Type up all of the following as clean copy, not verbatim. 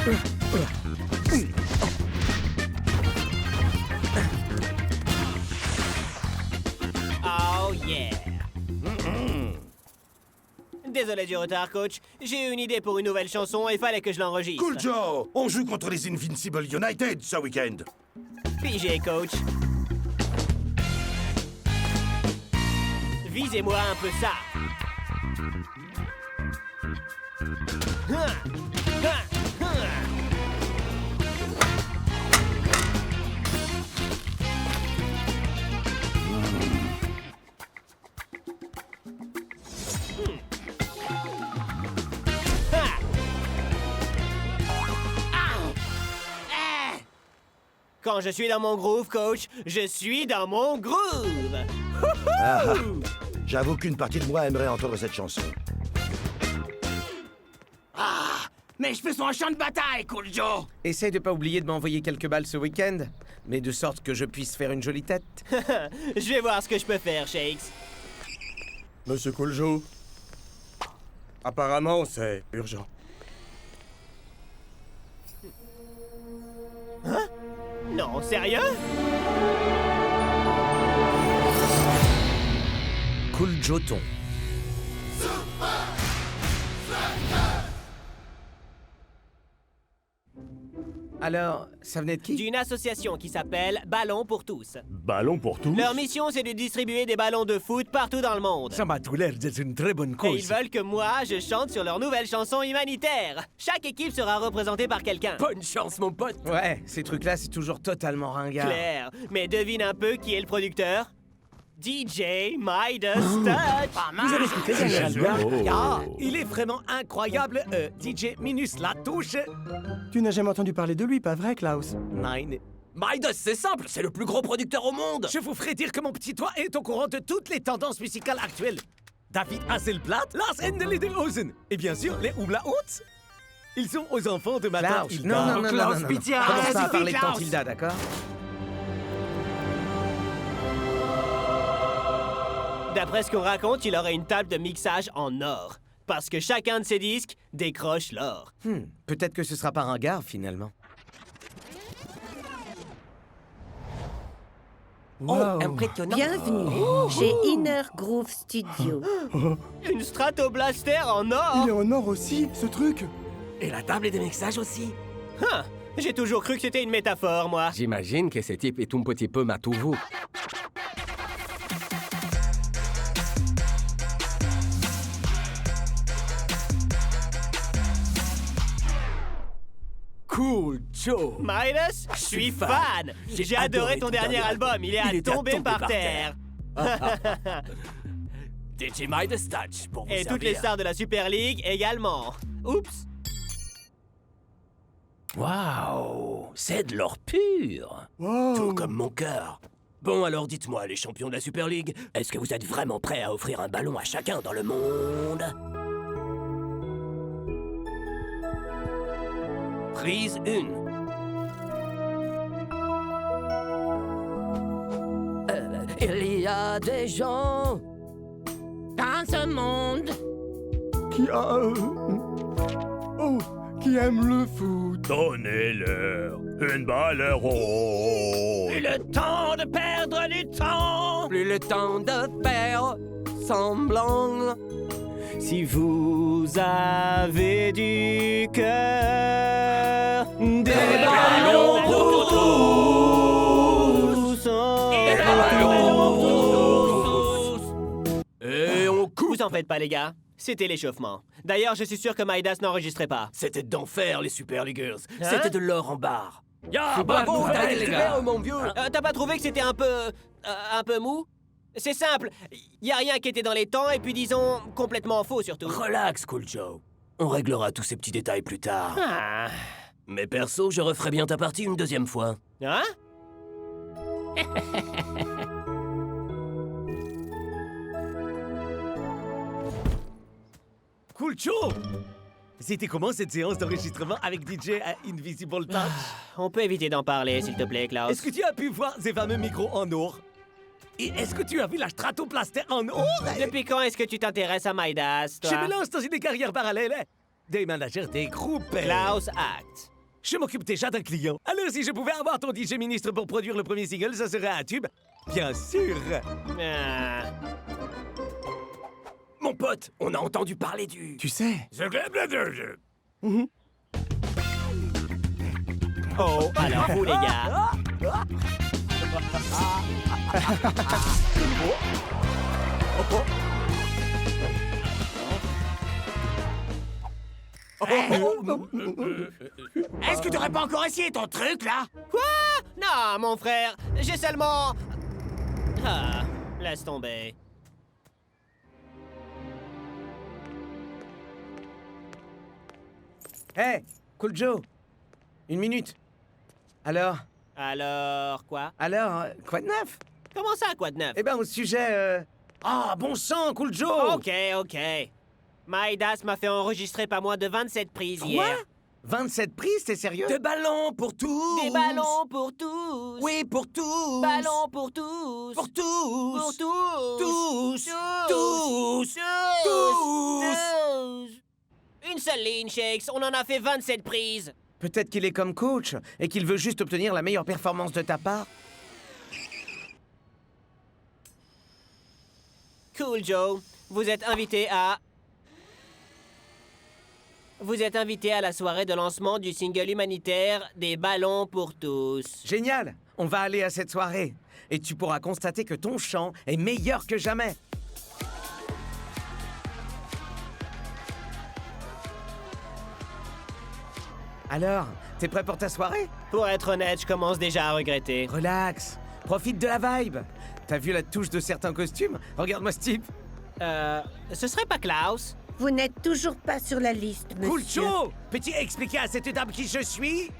Oh yeah! Désolé du retard, coach. J'ai eu une idée pour une nouvelle chanson et il fallait que je l'enregistre. Cool Joe! On joue contre les Invincible United ce week-end. Pigé, coach. Visez-moi un peu ça. Quand je suis dans mon groove, coach, je suis dans mon groove. Ah, j'avoue qu'une partie de moi aimerait entendre cette chanson. Mais je fais son champ de bataille, Cool Joe! Essaye de pas oublier de m'envoyer quelques balles ce week-end, mais de sorte que je puisse faire une jolie tête. Je vais voir ce que je peux faire, Shakes. Monsieur Cool Joe. Apparemment, c'est urgent. Non, sérieux? Cool Joton. Alors, ça venait de qui? D'une association qui s'appelle Ballon pour tous. Ballon pour tous? Leur mission, c'est de distribuer des ballons de foot partout dans le monde. Ça m'a tout l'air d'être une très bonne Et cause. ils veulent que moi, je chante sur leur nouvelle chanson humanitaire. Chaque équipe sera représentée par quelqu'un. Bonne chance, mon pote! Ouais, ces trucs-là, c'est toujours totalement ringard. Claire. Mais devine un peu qui est le producteur? DJ Midas Touch. Vous avez écouté dernier album? Ah, il est vraiment incroyable, DJ Minus la touche. Tu n'as jamais entendu parler de lui, pas vrai, Klaus? Nine. Midas, c'est simple, c'est le plus gros producteur au monde! Je vous ferai dire que mon petit doigt est au courant de toutes les tendances musicales actuelles. David Hasselblatt, Lars Endelidehausen et bien sûr les Oubla Hoots. Ils sont aux enfants de ma tante Hilda. Klaus, pitié, Commence arrête, pas à suffit, parler de Klaus. tante Hilda, d'accord? D'après ce qu'on raconte, il aurait une table de mixage en or. Parce que chacun de ses disques décroche l'or. Peut-être que ce sera pas ringard, finalement. Wow. Impressionnant! Bienvenue chez Inner Groove Studio. Une Stratoblaster en or? Il est en or aussi, ce truc? Et la table de mixage aussi! Hein, j'ai toujours cru que c'était une métaphore, moi. J'imagine que ce type est un petit peu matouveau. Cool Joe! Midas, je suis fan. J'ai adoré ton dernier album. Il est à tomber par terre. DJ Midas Touch pour vous Et toutes les stars de la Super League également. Oups. Waouh! C'est de l'or pur! Wow. Tout comme mon cœur. Bon, alors dites-moi, les champions de la Super League, est-ce que vous êtes vraiment prêts à offrir un ballon à chacun dans le monde? Prise 1. Il y a des gens dans ce monde Qui a... Oh, qui aime le foot. Donnez-leur une balle ronde. Plus le temps de perdre du temps. Plus le temps de faire semblant. Si vous avez du cœur, des ballons pour tous. Et on coupe. Vous en faites pas, les gars. C'était l'échauffement. D'ailleurs, je suis sûr que Midas n'enregistrait pas. C'était d'enfer, les Super Leaguers. Hein? C'était de l'or en barre. Yeah, bravo, bonne t'as nouvelle, été les clair, gars. mon vieux. T'as pas trouvé que c'était un peu mou? C'est simple. Y a rien qui était dans les temps et puis disons complètement faux surtout. Relax, Cool Joe. On réglera tous ces petits détails plus tard. Ah. Mais perso, je referai bien ta partie une deuxième fois. Hein? Cool Joe! C'était comment cette séance d'enregistrement avec DJ à Invisible Touch? On peut éviter d'en parler, s'il te plaît, Klaus. Est-ce que tu as pu voir ces fameux micros en or? Et est-ce que tu as vu la Stratoplaster en or? Depuis quand est-ce que tu t'intéresses à Midas, toi? Je me lance dans une carrière parallèle. Des managers, des groupes. Klaus Act. Je m'occupe déjà d'un client. Alors si je pouvais avoir ton DJ ministre pour produire le premier single, ça serait un tube. Bien sûr. Ah. Mon pote, on a entendu parler du... Tu sais, Oh, alors vous les gars. Est-ce que t'aurais pas encore essayé ton truc, là? Quoi? Non, mon frère, j'ai seulement... Ah, laisse tomber. Hé, Cool Joe. Une minute. Alors, Alors, quoi? quoi de neuf? Comment ça, quoi de neuf? Eh ben, au sujet, Ah, bon sang, Cool Joe! Ok. Maïdas m'a fait enregistrer pas moins de 27 prises Quoi? hier. 27 prises, t'es sérieux? Des ballons pour tous! Des ballons pour tous. Oui, pour tous! Ballons pour tous. Pour tous! Pour tous. Tous! Tous. Tous. Tous. Une seule ligne, Shakes. On en a fait 27 prises. Peut-être qu'il est comme coach et qu'il veut juste obtenir la meilleure performance de ta part. Cool, Joe. Vous êtes invité à la soirée de lancement du single humanitaire des ballons pour tous. Génial! On va aller à cette soirée. Et tu pourras constater que ton chant est meilleur que jamais. Alors, t'es prêt pour ta soirée? Pour être honnête, je commence déjà à regretter. Relax. Profite de la vibe. T'as vu la touche de certains costumes? Regarde-moi ce type. Ce serait pas Klaus? Vous n'êtes toujours pas sur la liste, monsieur. Cool Joe! Peux-tu expliquer à cette dame qui je suis?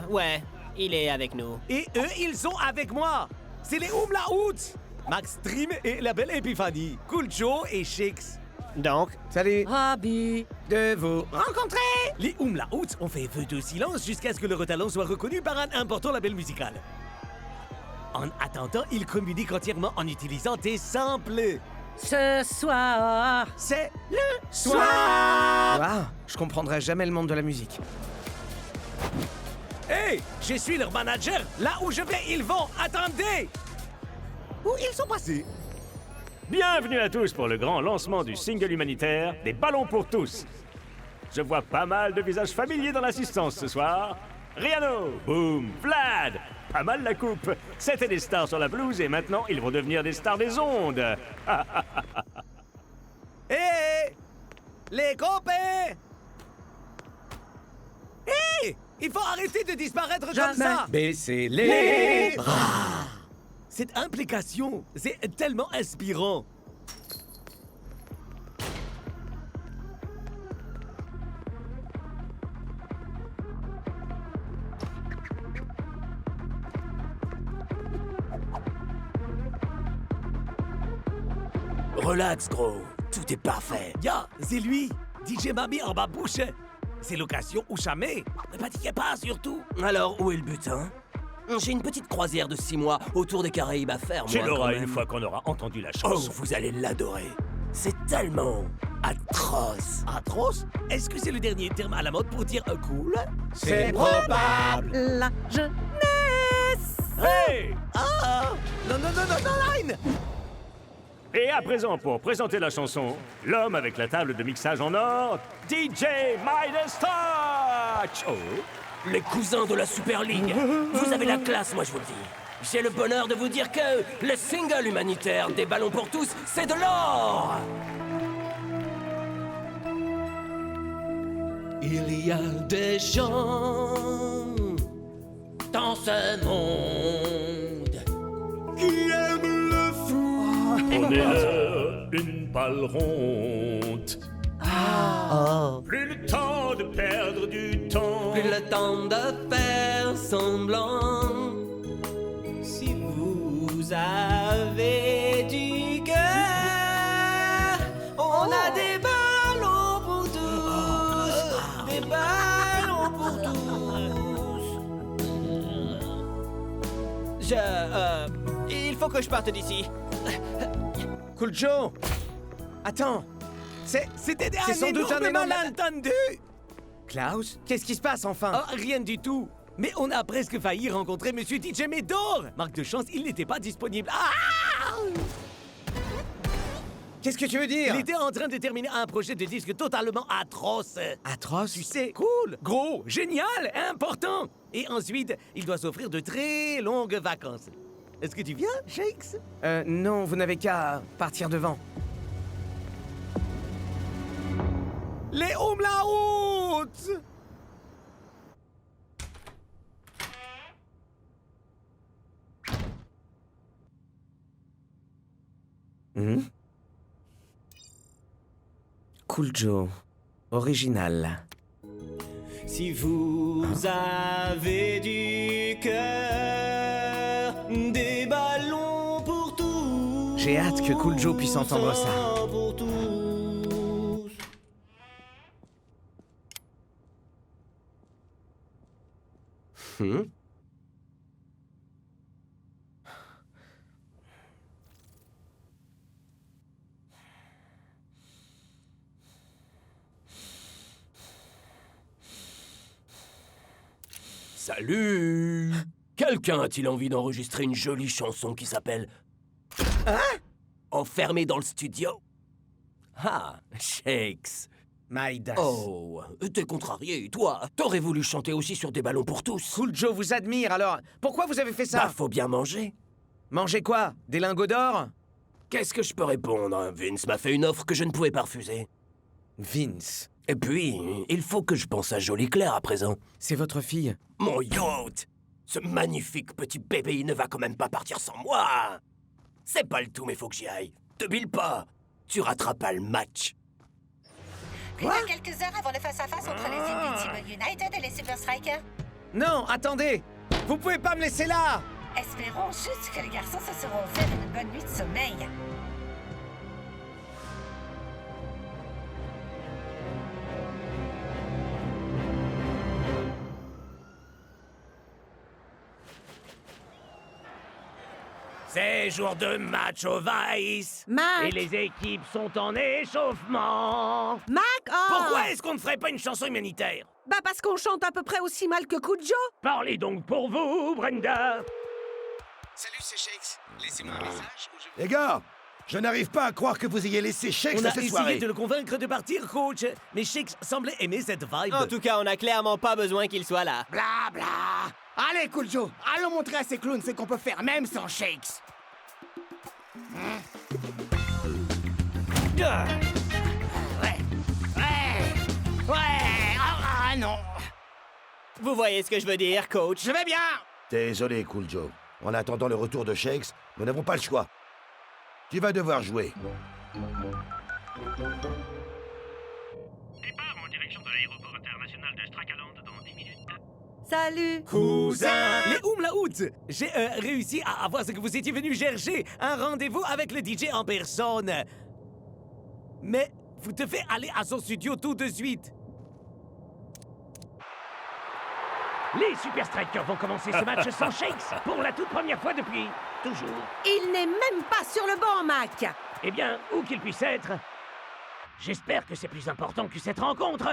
Ouais, il est avec nous. Et eux, ils sont avec moi. C'est les Oumla Hoots. Max Dream et la belle Epiphanie. Cool Joe et Shix. Donc, Salut. Rabi. De vous rencontrer. Les Oumla Hoots ont fait feu de silence jusqu'à ce que leur talent soit reconnu par un important label musical. En attendant, ils communiquent entièrement en utilisant des samples. Ce soir. C'est le soir. Wow, je comprendrai jamais le monde de la musique. Hey, je suis leur manager. Là où je vais, ils vont. Attendez. Où ils sont passés? Bienvenue à tous pour le grand lancement du single humanitaire des ballons pour tous. Je vois pas mal de visages familiers dans l'assistance ce soir. Riano, Boom, Vlad, pas mal la coupe. C'était des stars sur la pelouse et maintenant ils vont devenir des stars des ondes. Hé! Les copains! Hé! Il faut arrêter de disparaître comme ça! Baissez les bras! Cette implication, c'est tellement inspirant. Relax, gros. Tout est parfait. Ya, c'est lui! DJ Mami en bas bouche! C'est l'occasion ou jamais! Ne paniquez pas, surtout! Alors, où est le butin? J'ai une petite croisière de 6 mois autour des Caraïbes à faire, Tu moi, quand l'auras même. une fois qu'on aura entendu la Oh, chanson. vous allez l'adorer. C'est tellement atroce. Atroce? Est-ce que c'est le dernier terme à la mode pour dire cool? C'est probable. La jeunesse. Hey! Ah! Non, line! Et à présent, pour présenter la chanson, l'homme avec la table de mixage en or, DJ Midas Touch! Oh! Les cousins de la Super League. Vous avez la classe, moi je vous le dis. J'ai le bonheur de vous dire que le single humanitaire des ballons pour tous, c'est de l'or! Il y a des gens dans ce monde Qui aime le fou! On est une balle ronde. Plus le temps de perdre du temps. plus le temps de faire semblant. si vous avez du cœur, on a des ballons pour tous. Des ballons pour tous. Il faut que je parte d'ici. Cool Joe! Attends! C'était C'est sans doute un énorme malentendu! Klaus, qu'est-ce qui se passe enfin? Oh, rien du tout. Mais on a presque failli rencontrer Monsieur DJ Médor. Marque de chance, il n'était pas disponible. Ah! Qu'est-ce que tu veux dire? Il était en train de terminer un projet de disque totalement atroce. Atroce? Tu sais, cool, gros, génial, important. Et ensuite, il doit s'offrir de très longues vacances. Est-ce que tu viens, Shakes? Non, vous n'avez qu'à partir devant. Les Umlaut! Cool Joe. Original. Si vous avez du cœur, des ballons pour tous. J'ai hâte que Cool Joe puisse entendre ça. Pour tous. Salut! Quelqu'un a-t-il envie d'enregistrer une jolie chanson qui s'appelle... Hein? Enfermé dans le studio? Ah, Shakes. Midas. Oh, t'es contrarié, toi. T'aurais voulu chanter aussi sur des ballons pour tous. Cool Joe vous admire, alors pourquoi vous avez fait ça? Bah, faut bien manger. Manger quoi? Des lingots d'or? Qu'est-ce que je peux répondre? Vince m'a fait une offre que je ne pouvais pas refuser. Vince. Et puis, il faut que je pense à Jolie Claire à présent. C'est votre fille. Mon yacht! Ce magnifique petit bébé, il ne va quand même pas partir sans moi! C'est pas le tout, mais faut que j'y aille. Te bile pas! Tu rateras pas le match. Plus de quelques heures avant le face-à-face entre les Invincible United et les Super Strikers. Non, attendez! Vous pouvez pas me laisser là! Espérons juste que les garçons se seront fait une bonne nuit de sommeil. C'est jour de match au Vice. Mac! Et les équipes sont en échauffement. Mac! Oh! Pourquoi est-ce qu'on ne ferait pas une chanson humanitaire? Bah parce qu'on chante à peu près aussi mal que Kujo. Parlez donc pour vous, Brenda. Salut, c'est Shakes. Laissez-moi un message ou je... Les gars, je n'arrive pas à croire que vous ayez laissé Shakes On à a cette essayé soirée. de le convaincre de partir, coach. Mais Shakes semblait aimer cette vibe. En tout cas, on a clairement pas besoin qu'il soit là. Bla bla. Allez, Cool Joe, allons montrer à ces clowns ce qu'on peut faire même sans Shakes. Ah non. Vous voyez ce que je veux dire, coach? Je vais bien. Désolé, Cool Joe. En attendant le retour de Shakes, nous n'avons pas le choix. Tu vas devoir jouer. Départ en direction de l'aéroport international de Strakaland dans 10 minutes. Salut! Cousin! Les Umlaut! J'ai réussi à avoir ce que vous étiez venu chercher, un rendez-vous avec le DJ en personne. Mais vous devez aller à son studio tout de suite. Les Super Strikers vont commencer ce match sans Shakes pour la toute première fois depuis toujours. Il n'est même pas sur le banc, Mac! Eh bien, où qu'il puisse être, j'espère que c'est plus important que cette rencontre.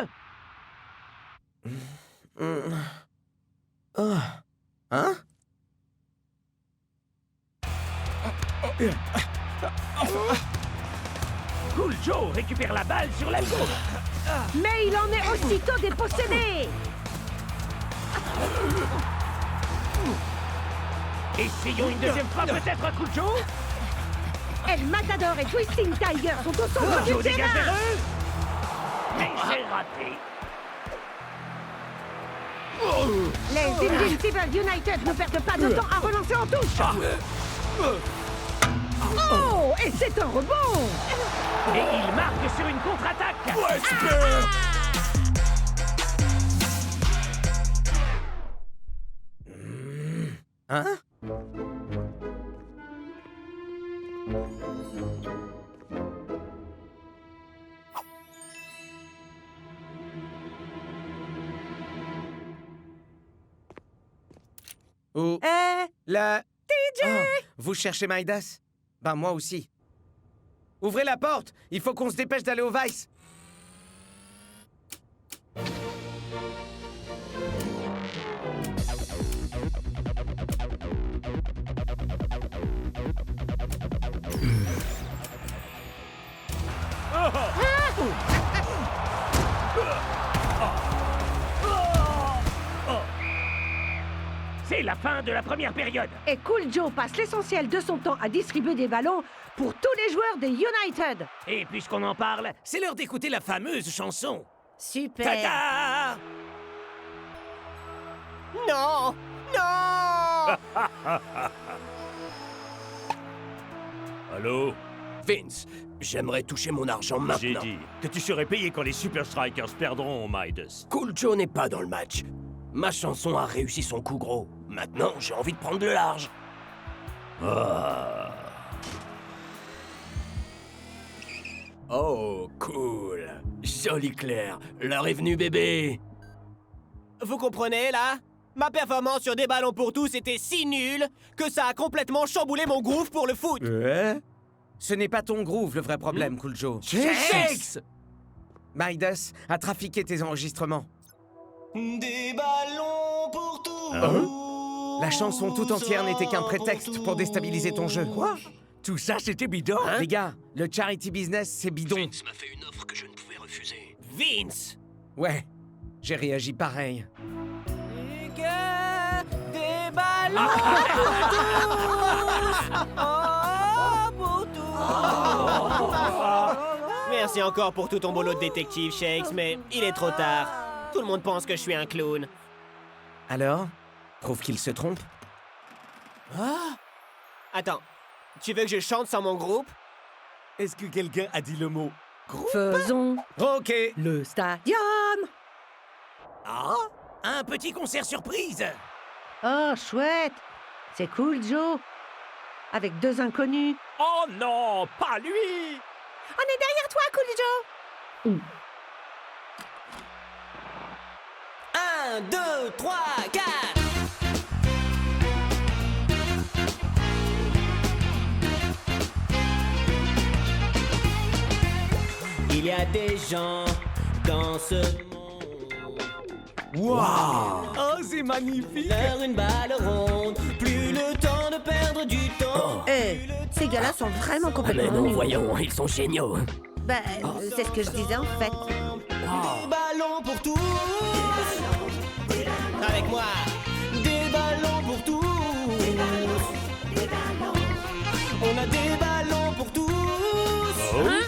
Hein? Cool Joe récupère la balle sur la gauche. Mais il en est aussitôt dépossédé! Essayons une deuxième fois peut-être, Cool Joe. El Matador et Twisting Tiger sont au centre Joe du dégage terrain! vers eux. Mais c'est raté. Les Invincible United ne perdent pas de temps à relancer en touche! Oh! Et c'est un rebond! Et il marque sur une contre-attaque. Ouais, super! Hein? Oh, la... DJ! Oh, vous cherchez Midas? Ben, moi aussi. Ouvrez la porte! Il faut qu'on se dépêche d'aller au Vice! C'est la fin de la première période. Et Cool Joe passe l'essentiel de son temps à distribuer des ballons pour tous les joueurs des United. Et puisqu'on en parle, c'est l'heure d'écouter la fameuse chanson. Super. Tada! Non! Non! Allô? Vince, j'aimerais toucher mon argent J'ai maintenant. dit que tu serais payé quand les Super Strikers perdront, Midas. Cool Joe n'est pas dans le match. Ma chanson a réussi son coup gros. Maintenant, j'ai envie de prendre le large. Oh, cool. Joli clair. L'heure est venue, bébé. Vous comprenez, là? Ma performance sur des ballons pour tous était si nulle que ça a complètement chamboulé mon groove pour le foot. Ce n'est pas ton groove, le vrai problème, Cool Joe. Shakes! Midas a trafiqué tes enregistrements. Des ballons pour tous. La chanson tout entière n'était qu'un prétexte pour déstabiliser ton jeu. Quoi? Tout ça, c'était bidon. Les gars, le charity business, c'est bidon. Vince m'a fait une offre que je ne pouvais refuser. Vince! Ouais, j'ai réagi pareil. Et que des ballons pour tous. Oh, pour tous. Merci encore pour tout ton boulot de détective, Shakes, mais il est trop tard. Tout le monde pense que je suis un clown. Alors? Prouve qu'il se trompe? Attends, tu veux que je chante sans mon groupe? Est-ce que quelqu'un a dit le mot? Faisons Ok. le stadium. Ah? Un petit concert surprise. Oh, chouette. C'est Cool Joe. Avec 2 inconnus. Oh non, pas lui! On est derrière toi, Cool Joe. 1, 2, 3, 4. Il y a des gens dans ce monde. Wow! Oh, c'est magnifique. Leur une balle ronde. Plus le temps de perdre du temps. Eh, ces gars-là sont vraiment Mais complètement non, nuls. voyons, ils sont géniaux. Ben, c'est ce que je disais en fait. Des ballons pour tous. Avec moi. Des ballons pour tous. On a des ballons pour tous. Hein?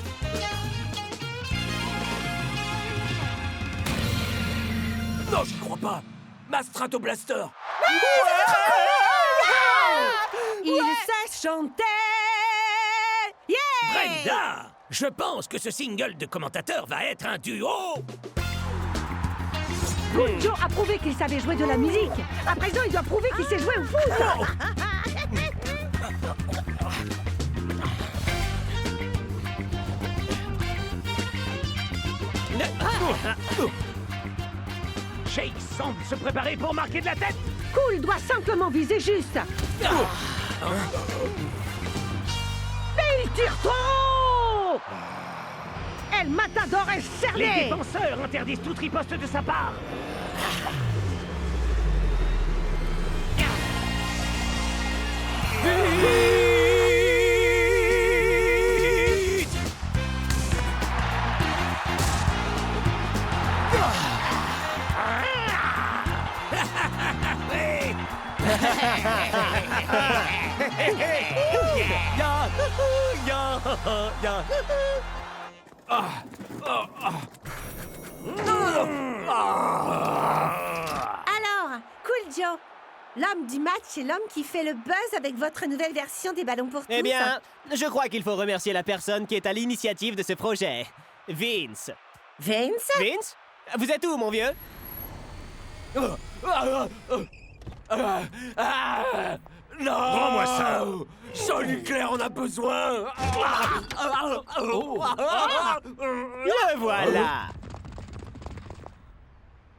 Non, j'y crois pas. Ma Stratoblaster. Il sait chanter. Yeah! Brenda! Je pense que ce single de commentateur va être un duo. Cool Joe a prouvé qu'il savait jouer de la musique. À présent, il doit prouver qu'il sait jouer au foot. Shake semble se préparer pour marquer de la tête. Cool doit simplement viser juste. Mais il tire trop. El Matador est Les cerné. défenseurs interdisent toute riposte de sa part. Alors, Cool Joe, l'homme du match, c'est l'homme qui fait le buzz avec votre nouvelle version des ballons pour tous. Eh bien, je crois qu'il faut remercier la personne qui est à l'initiative de ce projet. Vince. Vince? Vince? Vous êtes où, mon vieux? Non! Rends-moi ça! Joli clair, on a besoin! Le voilà!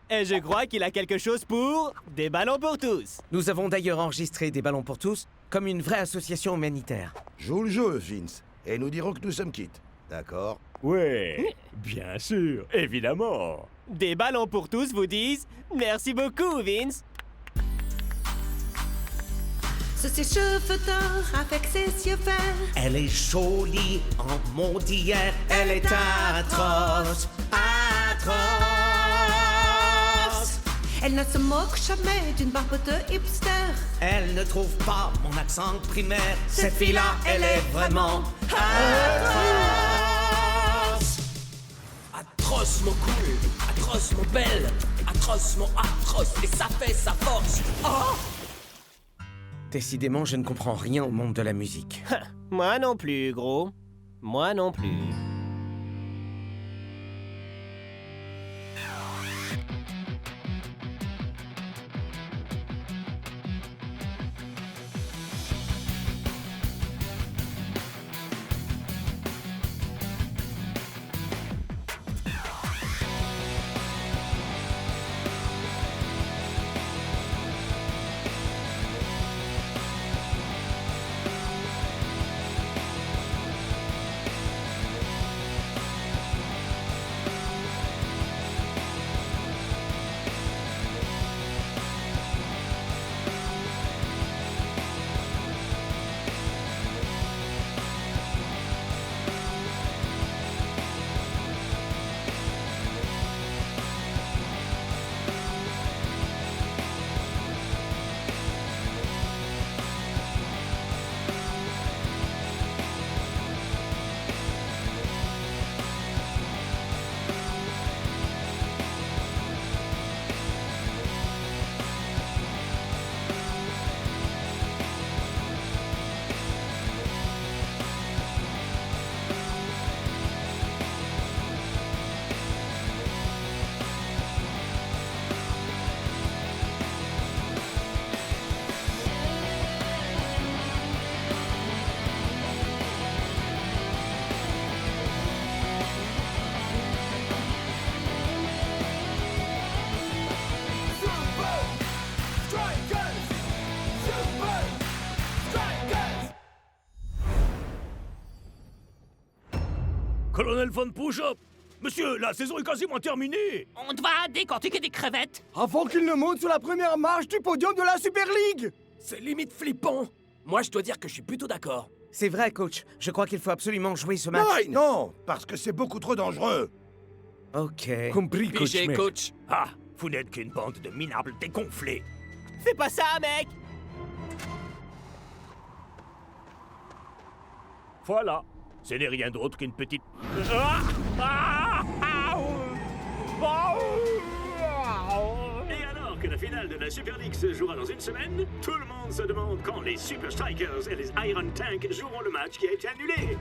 Et je crois qu'il a quelque chose pour des ballons pour tous. Nous avons d'ailleurs enregistré des ballons pour tous comme une vraie association humanitaire. Joue le jeu, Vince, et nous dirons que nous sommes quittes. D'accord? Ouais, bien sûr, évidemment. Des ballons pour tous vous disent merci beaucoup, Vince. ses cheveux d'or avec ses yeux verts. Elle est jolie en monde d'hier. Elle est atroce, atroce. Elle ne se moque jamais d'une barbe de hipster. Elle ne trouve pas mon accent primaire. Cette fille-là, elle est vraiment atroce. Atrocement cool, atrocement belle, atrocement atroce, et ça fait sa force. Oh! Décidément, je ne comprends rien au monde de la musique. Moi non plus, gros. Moi non plus. Colonel Von Push-Up! Monsieur, la saison est quasiment terminée! On doit décortiquer des crevettes. Avant qu'il ne monte sur la première marche du podium de la Super League. C'est limite flippant. Moi, je dois dire que je suis plutôt d'accord. C'est vrai, coach. Je crois qu'il faut absolument jouer ce match. Non, parce que c'est beaucoup trop dangereux. Ok. Compris, coach. Pigé, mais- coach. Ah, vous n'êtes qu'une bande de minables dégonflés! Fais pas ça, mec! Voilà, ce n'est rien d'autre qu'une petite... Ah! Ah! Ah! Et alors que la finale de la Super League se jouera dans une semaine, tout le monde se demande quand les Super Strikers et les Iron Tank joueront le match qui a été annulé.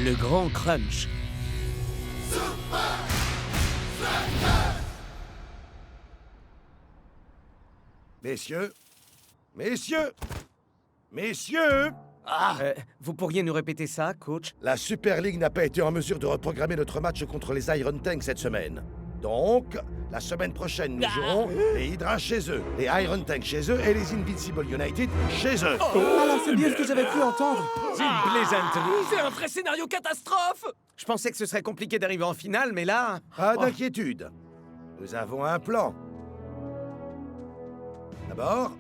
Le grand crunch. Messieurs, messieurs, messieurs, Vous pourriez nous répéter ça, coach? la Super League n'a pas été en mesure de reprogrammer notre match contre les Iron Tanks cette semaine. Donc, la semaine prochaine, nous jouerons les Hydra chez eux, les Iron Tanks chez eux et les Invincible United chez eux. Voilà, c'est bien ce que j'avais cru entendre. C'est une plaisanterie. C'est un vrai scénario catastrophe. Je pensais que ce serait compliqué d'arriver en finale, mais là... Pas d'inquiétude. Nous avons un plan. D'abord,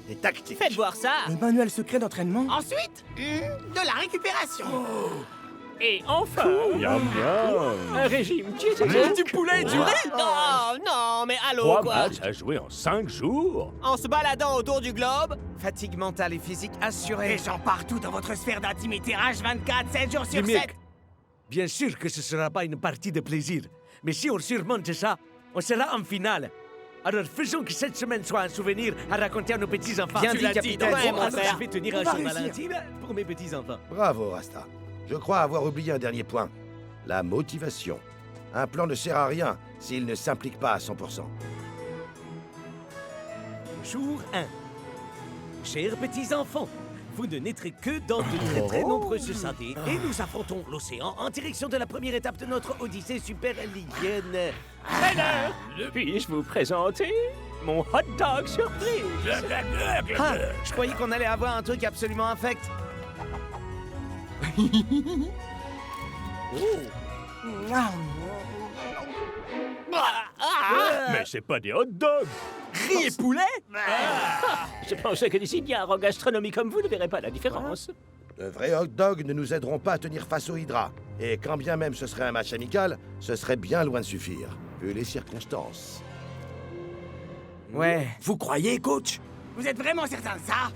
les tactiques. Faites voir ça! Le manuel secret d'entraînement. Ensuite, de la récupération. Et enfin, un régime Du poulet et du riz. Non, non, mais allô, 3 quoi! matchs à jouer en 5 jours. En se baladant autour du globe? Fatigue mentale et physique assurée. Des gens partout dans votre sphère d'intimité H24, 7 jours sur 7. Mimic, bien sûr que ce sera pas une partie de plaisir. Mais si on surmonte ça, on sera en finale. Alors faisons que cette semaine soit un souvenir à raconter à nos petits-enfants. Bien Tu dit, l'as capitaine. donc. Ouais, mon Alors, frère. je vais tenir un On va jour réussir. Valentine pour mes petits-enfants. Bravo, Rasta. Je crois avoir oublié un dernier point. La motivation. Un plan ne sert à rien s'il ne s'implique pas à 100%. Jour 1. Chers petits enfants, vous ne naîtrez que dans de très nombreuses années et nous affrontons l'océan en direction de la première étape de notre odyssée super-alien. Puis-je vous présenter mon hot dog surprise? Ah, je croyais qu'on allait avoir un truc absolument infect. Mais c'est pas des hot dogs! Riz et poulet? Je pensais que des signares en gastronomie comme vous ne verraient pas la différence. De vrais hot dogs ne nous aideront pas à tenir face aux Hydra. Et quand bien même ce serait un match amical, ce serait bien loin de suffire, vu les circonstances. Ouais. Vous croyez, coach? Vous êtes vraiment certain de ça?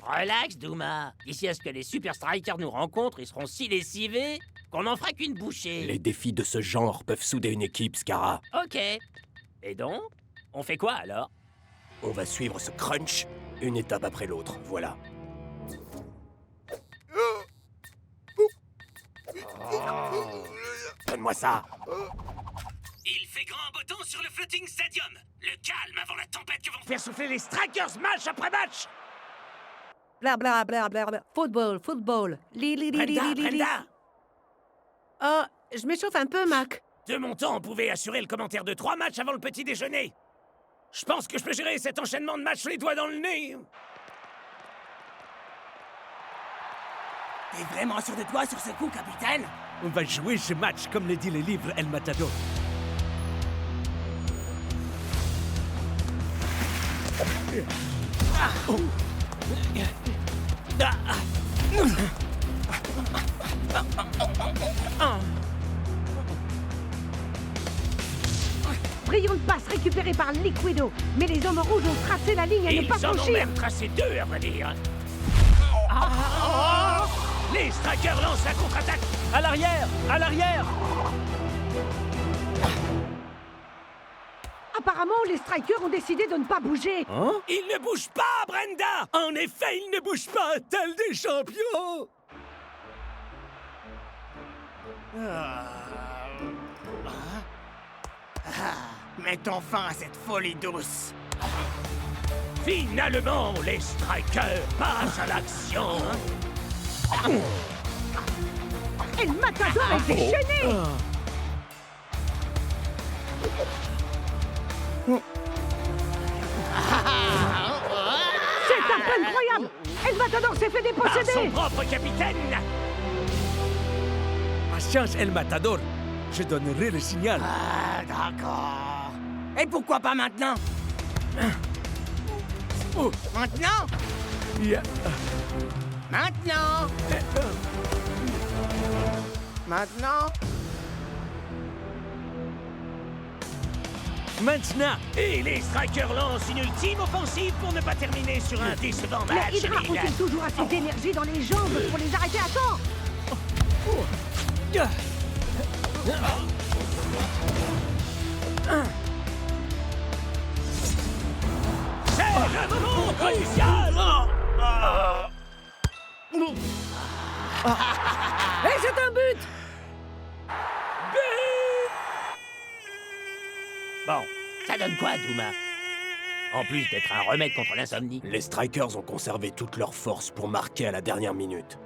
Relax, Douma. D'ici à ce que les Super Strikers nous rencontrent, ils seront si lessivés qu'on n'en fera qu'une bouchée. Les défis de ce genre peuvent souder une équipe, Scara. Ok. Et donc, on fait quoi alors? On va suivre ce crunch, une étape après l'autre, voilà. Donne-moi ça. Il fait grand beau temps sur le Floating Stadium. Le calme avant la tempête que vont faire souffler les Strikers match après match. Bla bla bla bla bla. Football, football. Brenda! Oh, je m'échauffe un peu, Mac. De mon temps, on pouvait assurer le commentaire de 3 matchs avant le petit déjeuner. Je pense que je peux gérer cet enchaînement de matchs les doigts dans le nez. T'es vraiment sûr de toi sur ce coup, capitaine? On va jouer ce match comme le dit le livre El Matador. Brillante passe récupérée par Liquido. Mais les hommes rouges ont tracé la ligne à ne pas Ils en ont franchir. même tracé 2, à vrai dire. Les Strikers lancent la contre-attaque. À l'arrière! À l'arrière! Apparemment, les Strikers ont décidé de ne pas bouger. Ils ne bougent pas, Brenda! En effet, ils ne bougent pas, tels des champions! Mettons fin à cette folie douce. Finalement, les Strikers passent à l'action! Et le Matador est déchaîné. C'est un peu incroyable. El Matador s'est fait Par son déposséder. propre capitaine! Patience, El Matador. Je donnerai le signal. Ah, d'accord. Et pourquoi pas maintenant? Maintenant? Maintenant? Maintenant? Maintenant. Et les Strikers lancent une ultime offensive pour ne pas terminer sur un décevant match. Les Hydra nul. ont-ils toujours assez d'énergie dans les jambes pour les arrêter à temps? C'est le moment crucial! Et c'est un but. Bon, ça donne quoi, Douma? En plus d'être un remède contre l'insomnie. Les Strikers ont conservé toute leur force pour marquer à la dernière minute.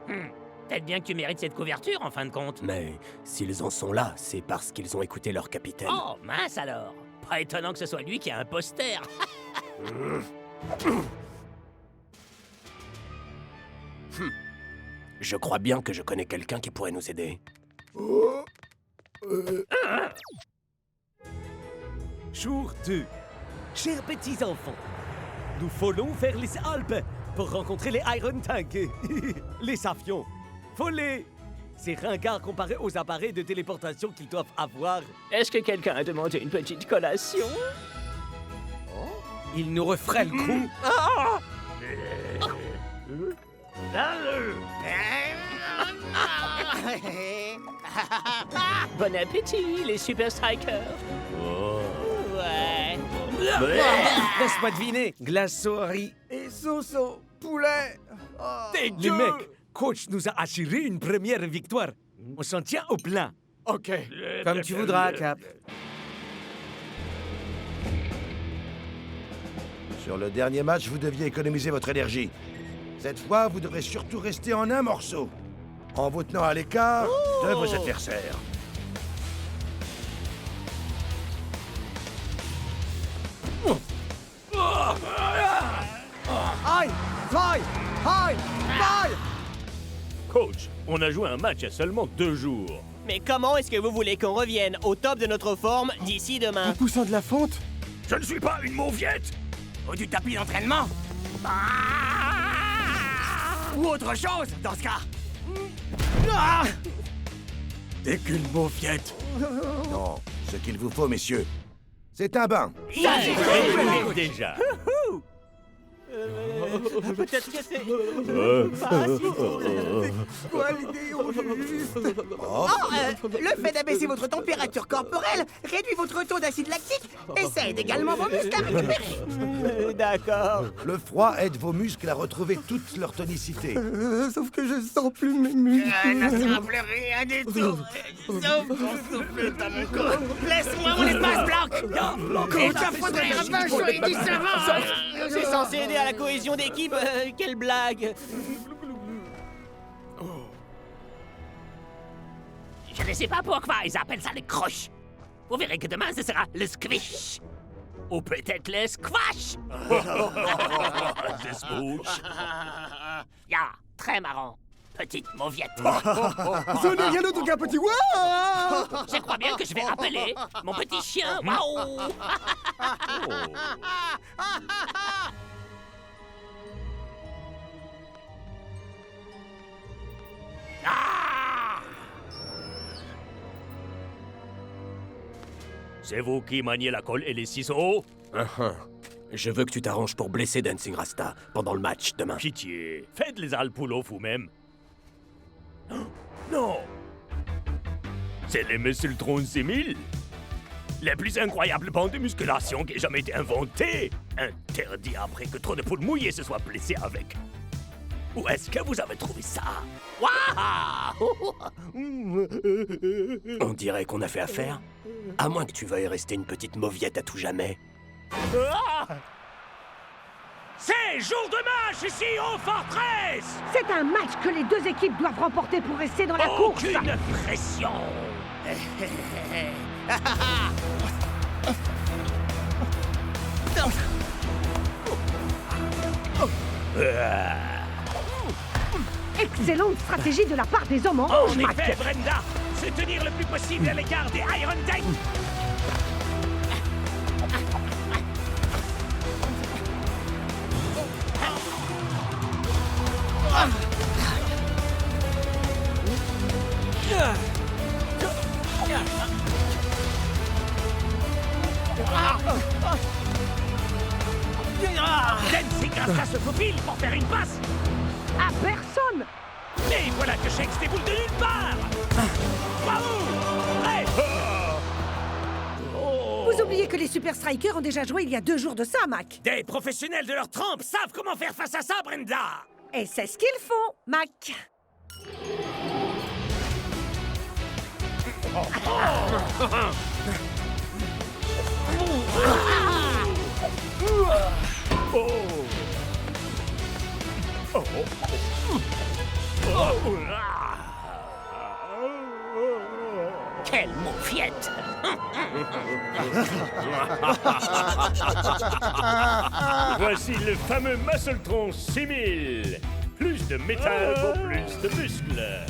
Peut-être bien que tu mérites cette couverture, en fin de compte. Mais s'ils en sont là, c'est parce qu'ils ont écouté leur capitaine. Oh, mince alors! Pas étonnant que ce soit lui qui a un poster. Je crois bien que je connais quelqu'un qui pourrait nous aider. Jour 2. Chers petits enfants, nous volons vers les Alpes pour rencontrer les Iron Tank. Les avions. Voler. C'est ringard comparé aux appareils de téléportation qu'ils doivent avoir. Est-ce que quelqu'un a demandé une petite collation? Il nous referait le coup. Bon appétit, les Super Strikers! Ouais. Laisse-moi deviner. Glace au riz. Et sauce poulet. Oh. Les mecs, coach nous a assuré une première victoire. On s'en tient au plan. Ok. Comme tu voudras, Cap. Sur le dernier match, vous deviez économiser votre énergie. Cette fois, vous devrez surtout rester en un morceau, en vous tenant à l'écart de vos adversaires. Aïe! Aïe! Aïe! Aïe! Coach, on a joué un match il y a seulement 2 jours. Mais comment est-ce que vous voulez qu'on revienne au top de notre forme d'ici demain? En poussant de la fonte? Je ne suis pas une mauviette. Ou du tapis d'entraînement? Ou autre chose, dans ce cas? T'es qu'une mauviette. Non, ce qu'il vous faut, messieurs, c'est un bain. Déjà. Peut-être que c'est... Quoi l'idée au juste? Le fait d'abaisser votre température corporelle réduit votre taux d'acide lactique et ça aide également vos muscles à récupérer. D'accord. Le froid aide vos muscles à retrouver toute leur tonicité. Sauf que je sens plus mes muscles. Ne sera plus rien du tout. Sauf ton souffle dans mon corps. Laisse-moi mon espace, Blanc. Il te faudrait un bain chaud et du savon. C'est censé aider à la cohésion d'équipe. Quelle blague. Je ne sais pas pourquoi ils appellent ça le croche. Vous verrez que demain, ce sera le squish. Ou peut-être le squash. C'est smooch. Ya, très marrant. Petite mauviette. Ce n'est rien d'autre qu'un petit waouh! Je crois bien que je vais appeler mon petit chien. Waouh. C'est vous qui maniez la colle et les ciseaux? Je veux que tu t'arranges pour blesser Dancing Rasta pendant le match demain. Pitié, faites les alpoulos vous-même. Non! C'est les Muscletron 6000? La plus incroyable bande de musculation qui ait jamais été inventée! Interdit après que trop de poules mouillées se soient blessées avec. Où est-ce que vous avez trouvé ça? Waouh! On dirait qu'on a fait affaire. À moins que tu veuilles rester une petite mauviette à tout jamais. C'est jour de match ici au Fortress! C'est un match que les deux équipes doivent remporter pour rester dans la course. Aucune pression! Excellente stratégie de la part des hommes en rouge, En Mac. effet, Brenda, se tenir le plus possible à l'écart des Iron Tank. Dancing Rasta se faufile pour faire une passe. À personne. Et voilà que Shakes déboule de nulle part. Bravo! Prêt! Vous oubliez que les Super Strikers ont déjà joué il y a 2 jours de ça, Mac. Des professionnels de leur trempe savent comment faire face à ça, Brenda! Et c'est ce qu'ils font, Mac. Quelle mauviette. Voici le fameux Muscletron 6000. Plus de métal pour plus de muscles.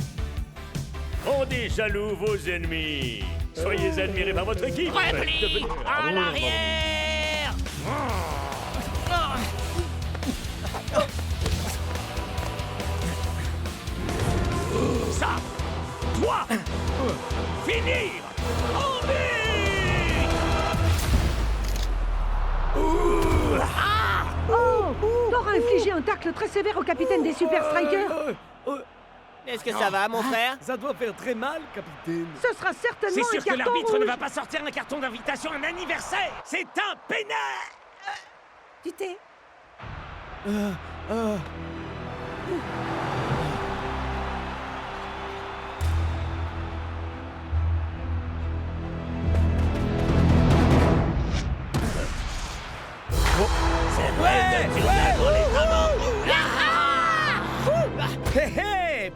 Rendez jaloux vos ennemis. Soyez admirés par votre équipe. Repli à l'arrière. Ça doit finir en vite. Oh, t'auras infligé un tacle très sévère au capitaine des Super Strikers. Est-ce que ça va, mon frère? Ça doit faire très mal, capitaine. Ce sera certainement C'est sûr un que carton l'arbitre rouge. ne va pas sortir un carton d'invitation à un anniversaire. C'est un pénal. Tu t'es...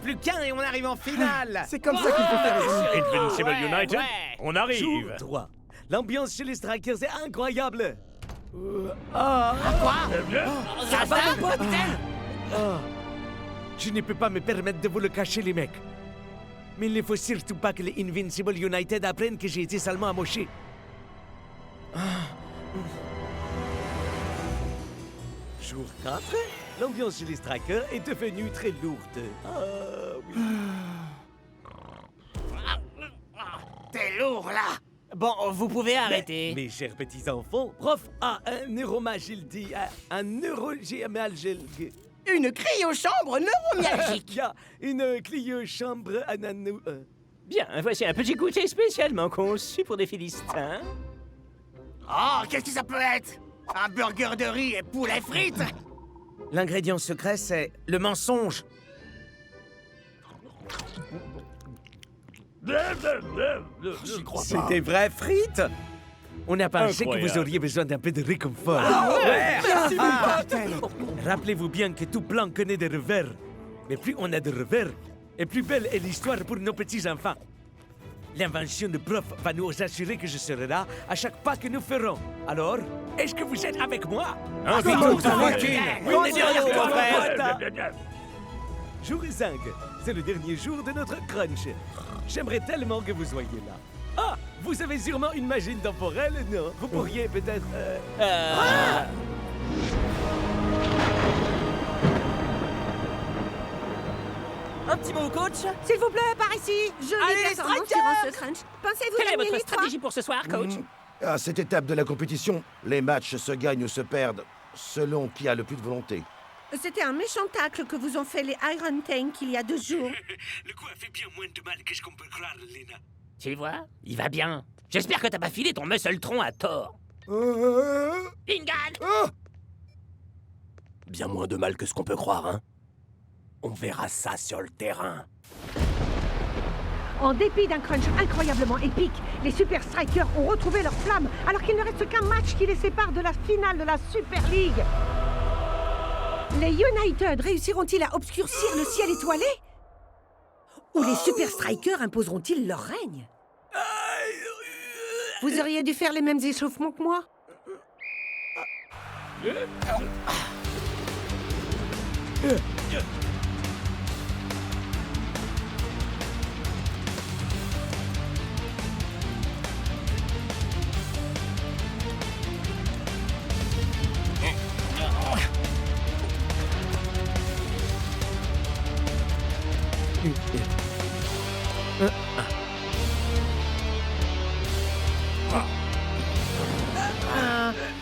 plus qu'un et on arrive en finale. C'est comme ça qu'il faut faire les amis. Invincible United, ouais. on Jour arrive. 3. L'ambiance chez les Strikers est incroyable. Ça va, mon capitaine? Je ne peux pas me permettre de vous le cacher, les mecs. Mais il ne faut surtout pas que les Invincible United apprennent que j'ai été salement amoché. Jour 4. L'ambiance chez les Strikers est devenue très lourde. Oui. T'es lourd, là. Bon, vous pouvez arrêter. Mes chers petits-enfants, prof a un neuromyalgie, un neuromyalgie. Une cryochambre neuromyalgique. Il y a une clio-chambre à nanou. Bien, voici un petit goûter spécialement conçu pour des Philistins. Oh, qu'est-ce que ça peut être? Un burger de riz et poulet frites? L'ingrédient secret, c'est le mensonge. C'est des vraies frites. On a pensé que vous Incroyable. auriez besoin d'un peu de réconfort. Merci, mon capitaine. Rappelez-vous bien que tout plan connaît des revers. Mais plus on a de revers, et plus belle est l'histoire pour nos petits-enfants. L'invention de prof va nous assurer que je serai là à chaque pas que nous ferons. Alors, est-ce que vous êtes avec moi? Un Tout à fait. On est derrière toi, frère. Jour 5, c'est le dernier jour de notre crunch. J'aimerais tellement que vous soyez là. Ah, vous avez sûrement une machine temporelle, non? Vous pourriez peut-être... Un petit mot, coach? S'il vous plaît, par ici. Jolie Allez, performance Strikers durant ce crunch. Pensez-vous Quelle est gagner votre les stratégie pour ce soir, coach? À cette étape de la compétition, les matchs se gagnent ou se perdent selon qui a le plus de volonté. 3? C'était un méchant tacle que vous ont fait les Iron Tank il y a 2 jours. Le coup a fait bien moins de mal que ce qu'on peut croire, Lena. Tu vois, il va bien. J'espère que t'as pas filé ton muscle-tron à tort. Ingal! Bien moins de mal que ce qu'on peut croire, hein. On verra ça sur le terrain. En dépit d'un crunch incroyablement épique, les Super Strikers ont retrouvé leur flamme alors qu'il ne reste qu'un match qui les sépare de la finale de la Super League. Les United réussiront-ils à obscurcir le ciel étoilé? Ou les Super Strikers imposeront-ils leur règne? Vous auriez dû faire les mêmes échauffements que moi.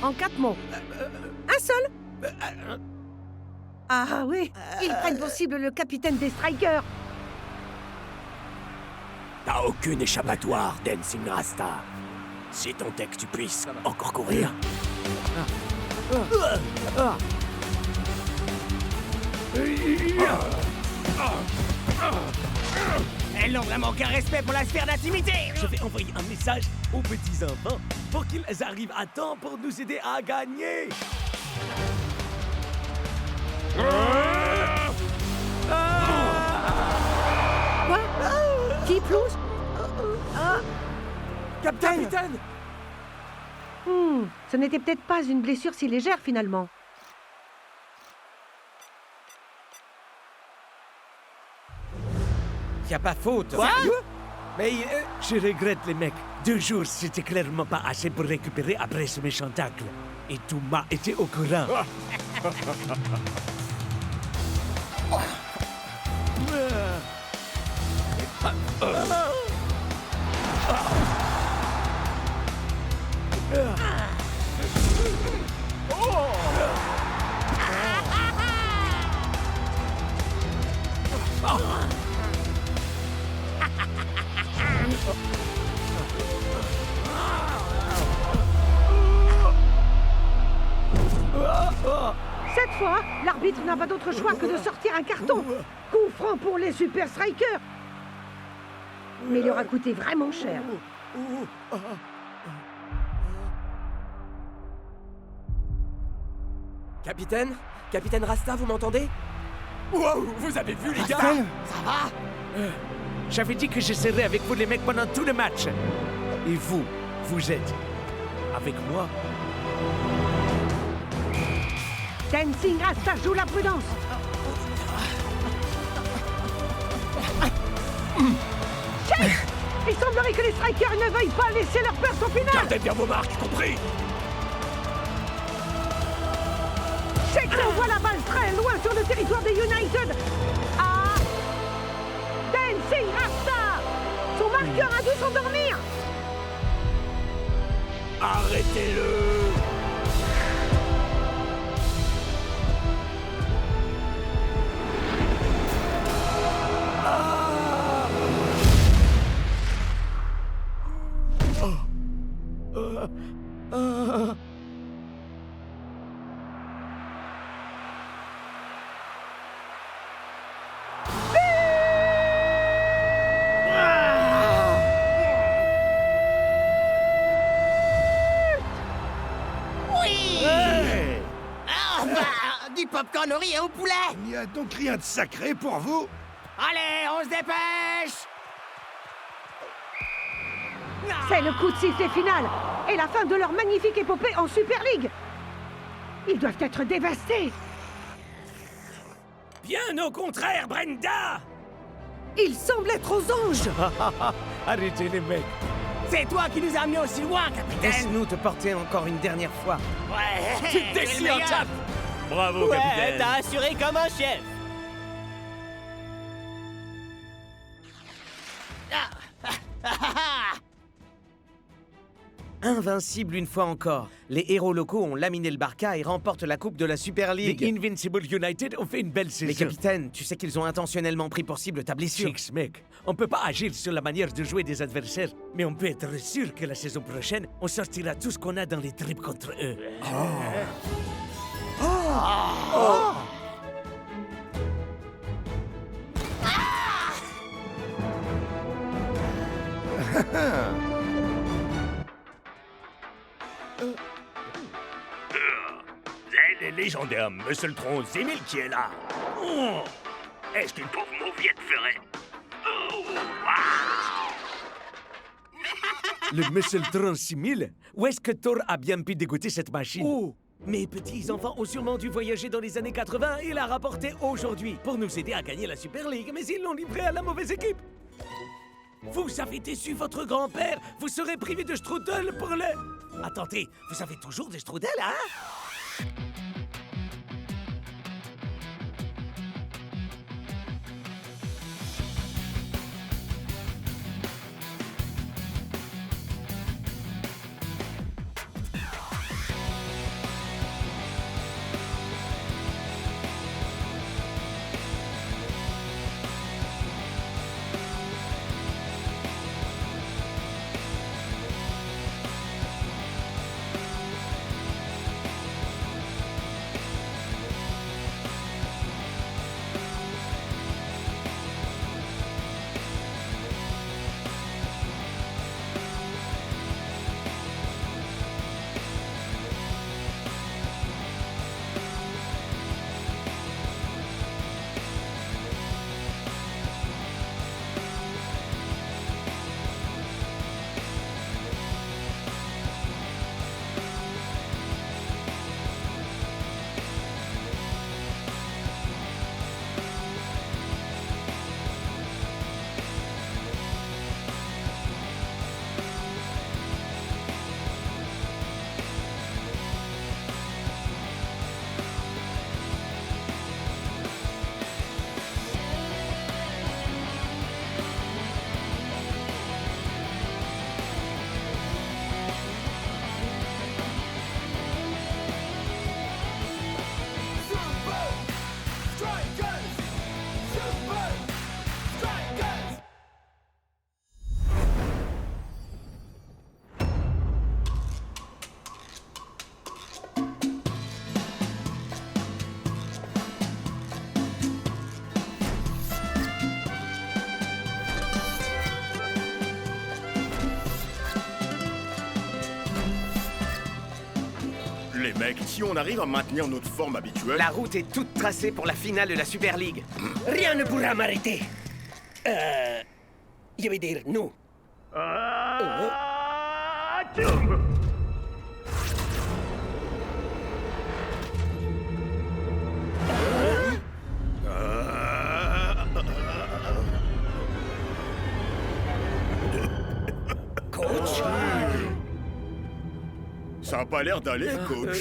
En 4 mots. Un seul? Ah oui, ils prennent pour cible le capitaine des Strikers. T'as aucune échappatoire, Dancing Rasta. Si tant est que tu puisses encore courir. Elles n'ont vraiment aucun respect pour la sphère d'intimité. Je vais envoyer un message aux petits-enfants pour qu'ils arrivent à temps pour nous aider à gagner. Quoi? Qui plouse? Capitaine. Ce n'était peut-être pas une blessure si légère finalement. Y a pas faute. Quoi? Mais je regrette les mecs. 2 jours, c'était clairement pas assez pour récupérer après ce méchant tacle. Et tout m'a été au courant. Cette fois, l'arbitre n'a pas d'autre choix que de sortir un carton. Coup franc pour les Super Strikers. Mais il aura coûté vraiment cher. Capitaine? Capitaine Rasta, vous m'entendez? Wow, vous avez vu, les gars? Ça va? J'avais dit que je serais avec vous les mecs pendant tout le match. Et vous, vous êtes avec moi? Dancing Rasta joue la prudence. Chef! Il semblerait que les strikers ne veuillent pas laisser leur place au final. Gardez bien vos marques, compris? Check envoie la balle très loin sur le territoire des United. Ah! Dancing Rasta! Son marqueur a dû s'endormir. Arrêtez-le! Du popcorn au riz et au poulet! Il n'y a donc rien de sacré pour vous? Allez, on se dépêche! C'est le coup de sifflet final et la fin de leur magnifique épopée en Super League. Ils doivent être dévastés. Bien au contraire, Brenda! Ils semblent être aux anges. Arrêtez les mecs. C'est toi qui nous as amenés aussi loin, capitaine! Laisse-nous te porter encore une dernière fois. Ouais! Tu te décies en cap! Bravo, Ouais, capitaine. t'as assuré comme un chef. Invincible une fois encore. Les héros locaux ont laminé le Barca et remportent la coupe de la Super Les League. Invincible United ont fait une belle saison. Mais capitaine, tu sais qu'ils ont intentionnellement pris pour cible ta blessure. Chicks, mec, on peut pas agir sur la manière de jouer des adversaires, mais on peut être sûr que la saison prochaine, on sortira tout ce qu'on a dans les tripes contre eux. C'est le légendaire Muscletron 6000 qui est là. Oh, est-ce qu'une pauvre mauviette ferait? Oh, Le Muscletron 6000? Où est-ce que Thor a bien pu dégoûter cette machine? Oh! Mes petits-enfants ont sûrement dû voyager dans les années 80 et la rapporter aujourd'hui pour nous aider à gagner la Super League, mais ils l'ont livré à la mauvaise équipe. Vous avez déçu votre grand-père. Vous serez privé de strudel pour le... Attendez, vous avez toujours des strudels, hein? mec, si on arrive à maintenir notre forme habituelle... La route est toute tracée pour la finale de la Super League. Rien ne pourra m'arrêter. Je vais dire nous. Coach? Ça a pas l'air d'aller, coach.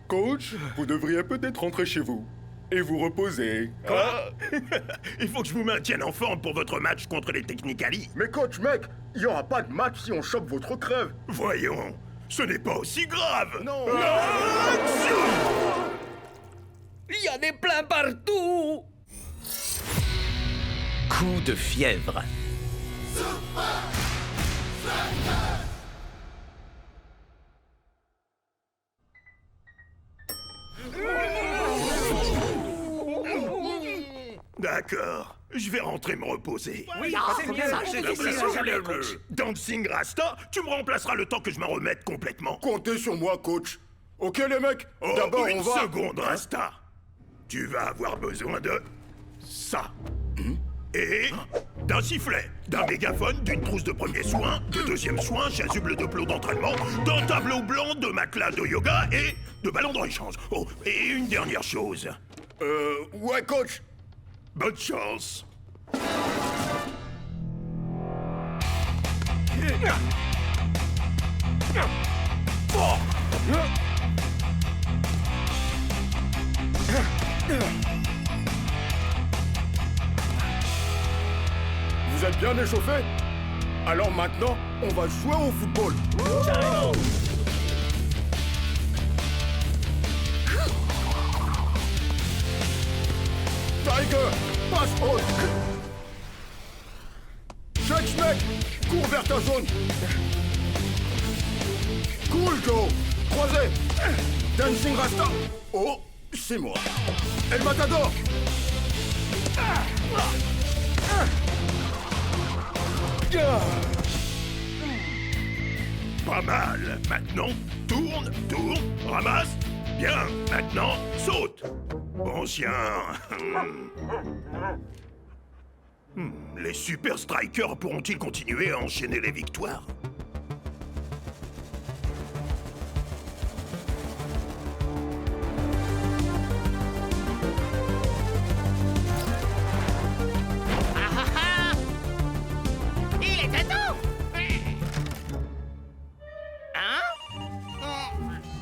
Coach, vous devriez peut-être rentrer chez vous et vous reposer. Quoi? Il faut que je vous maintienne en forme pour votre match contre les Technicali. Mais coach, mec, il y aura pas de match si on chope votre crève. Voyons, ce n'est pas aussi grave. Non. Il y a des plats partout. Coup de fièvre. D'accord, je vais rentrer me reposer. Oui, c'est mieux. Dancing Rasta, tu me remplaceras le temps que je m'en remette complètement. Comptez sur moi, coach. Ok, les mecs. Oh, D'abord, une on va... seconde, Rasta. Tu vas avoir besoin de... ça. Et d'un sifflet, d'un mégaphone, d'une trousse de premier soin, de deuxième soin, chasuble de plot d'entraînement, d'un tableau blanc, de matelas de yoga et de ballons de rechange. Oh, et une dernière chose. Ouais, coach. Bonne chance. Vous êtes bien échauffés? Alors maintenant, on va jouer au football. Tiger, passe haute. Shake mec, cours vers ta zone. Cool Joe, croisé. Dancing Rasta. Oh, c'est moi. El Matador. Pas mal. Maintenant, tourne, ramasse. Bien, maintenant, saute. Bon chien. Les Super Strikers pourront-ils continuer à enchaîner les victoires? Il était temps.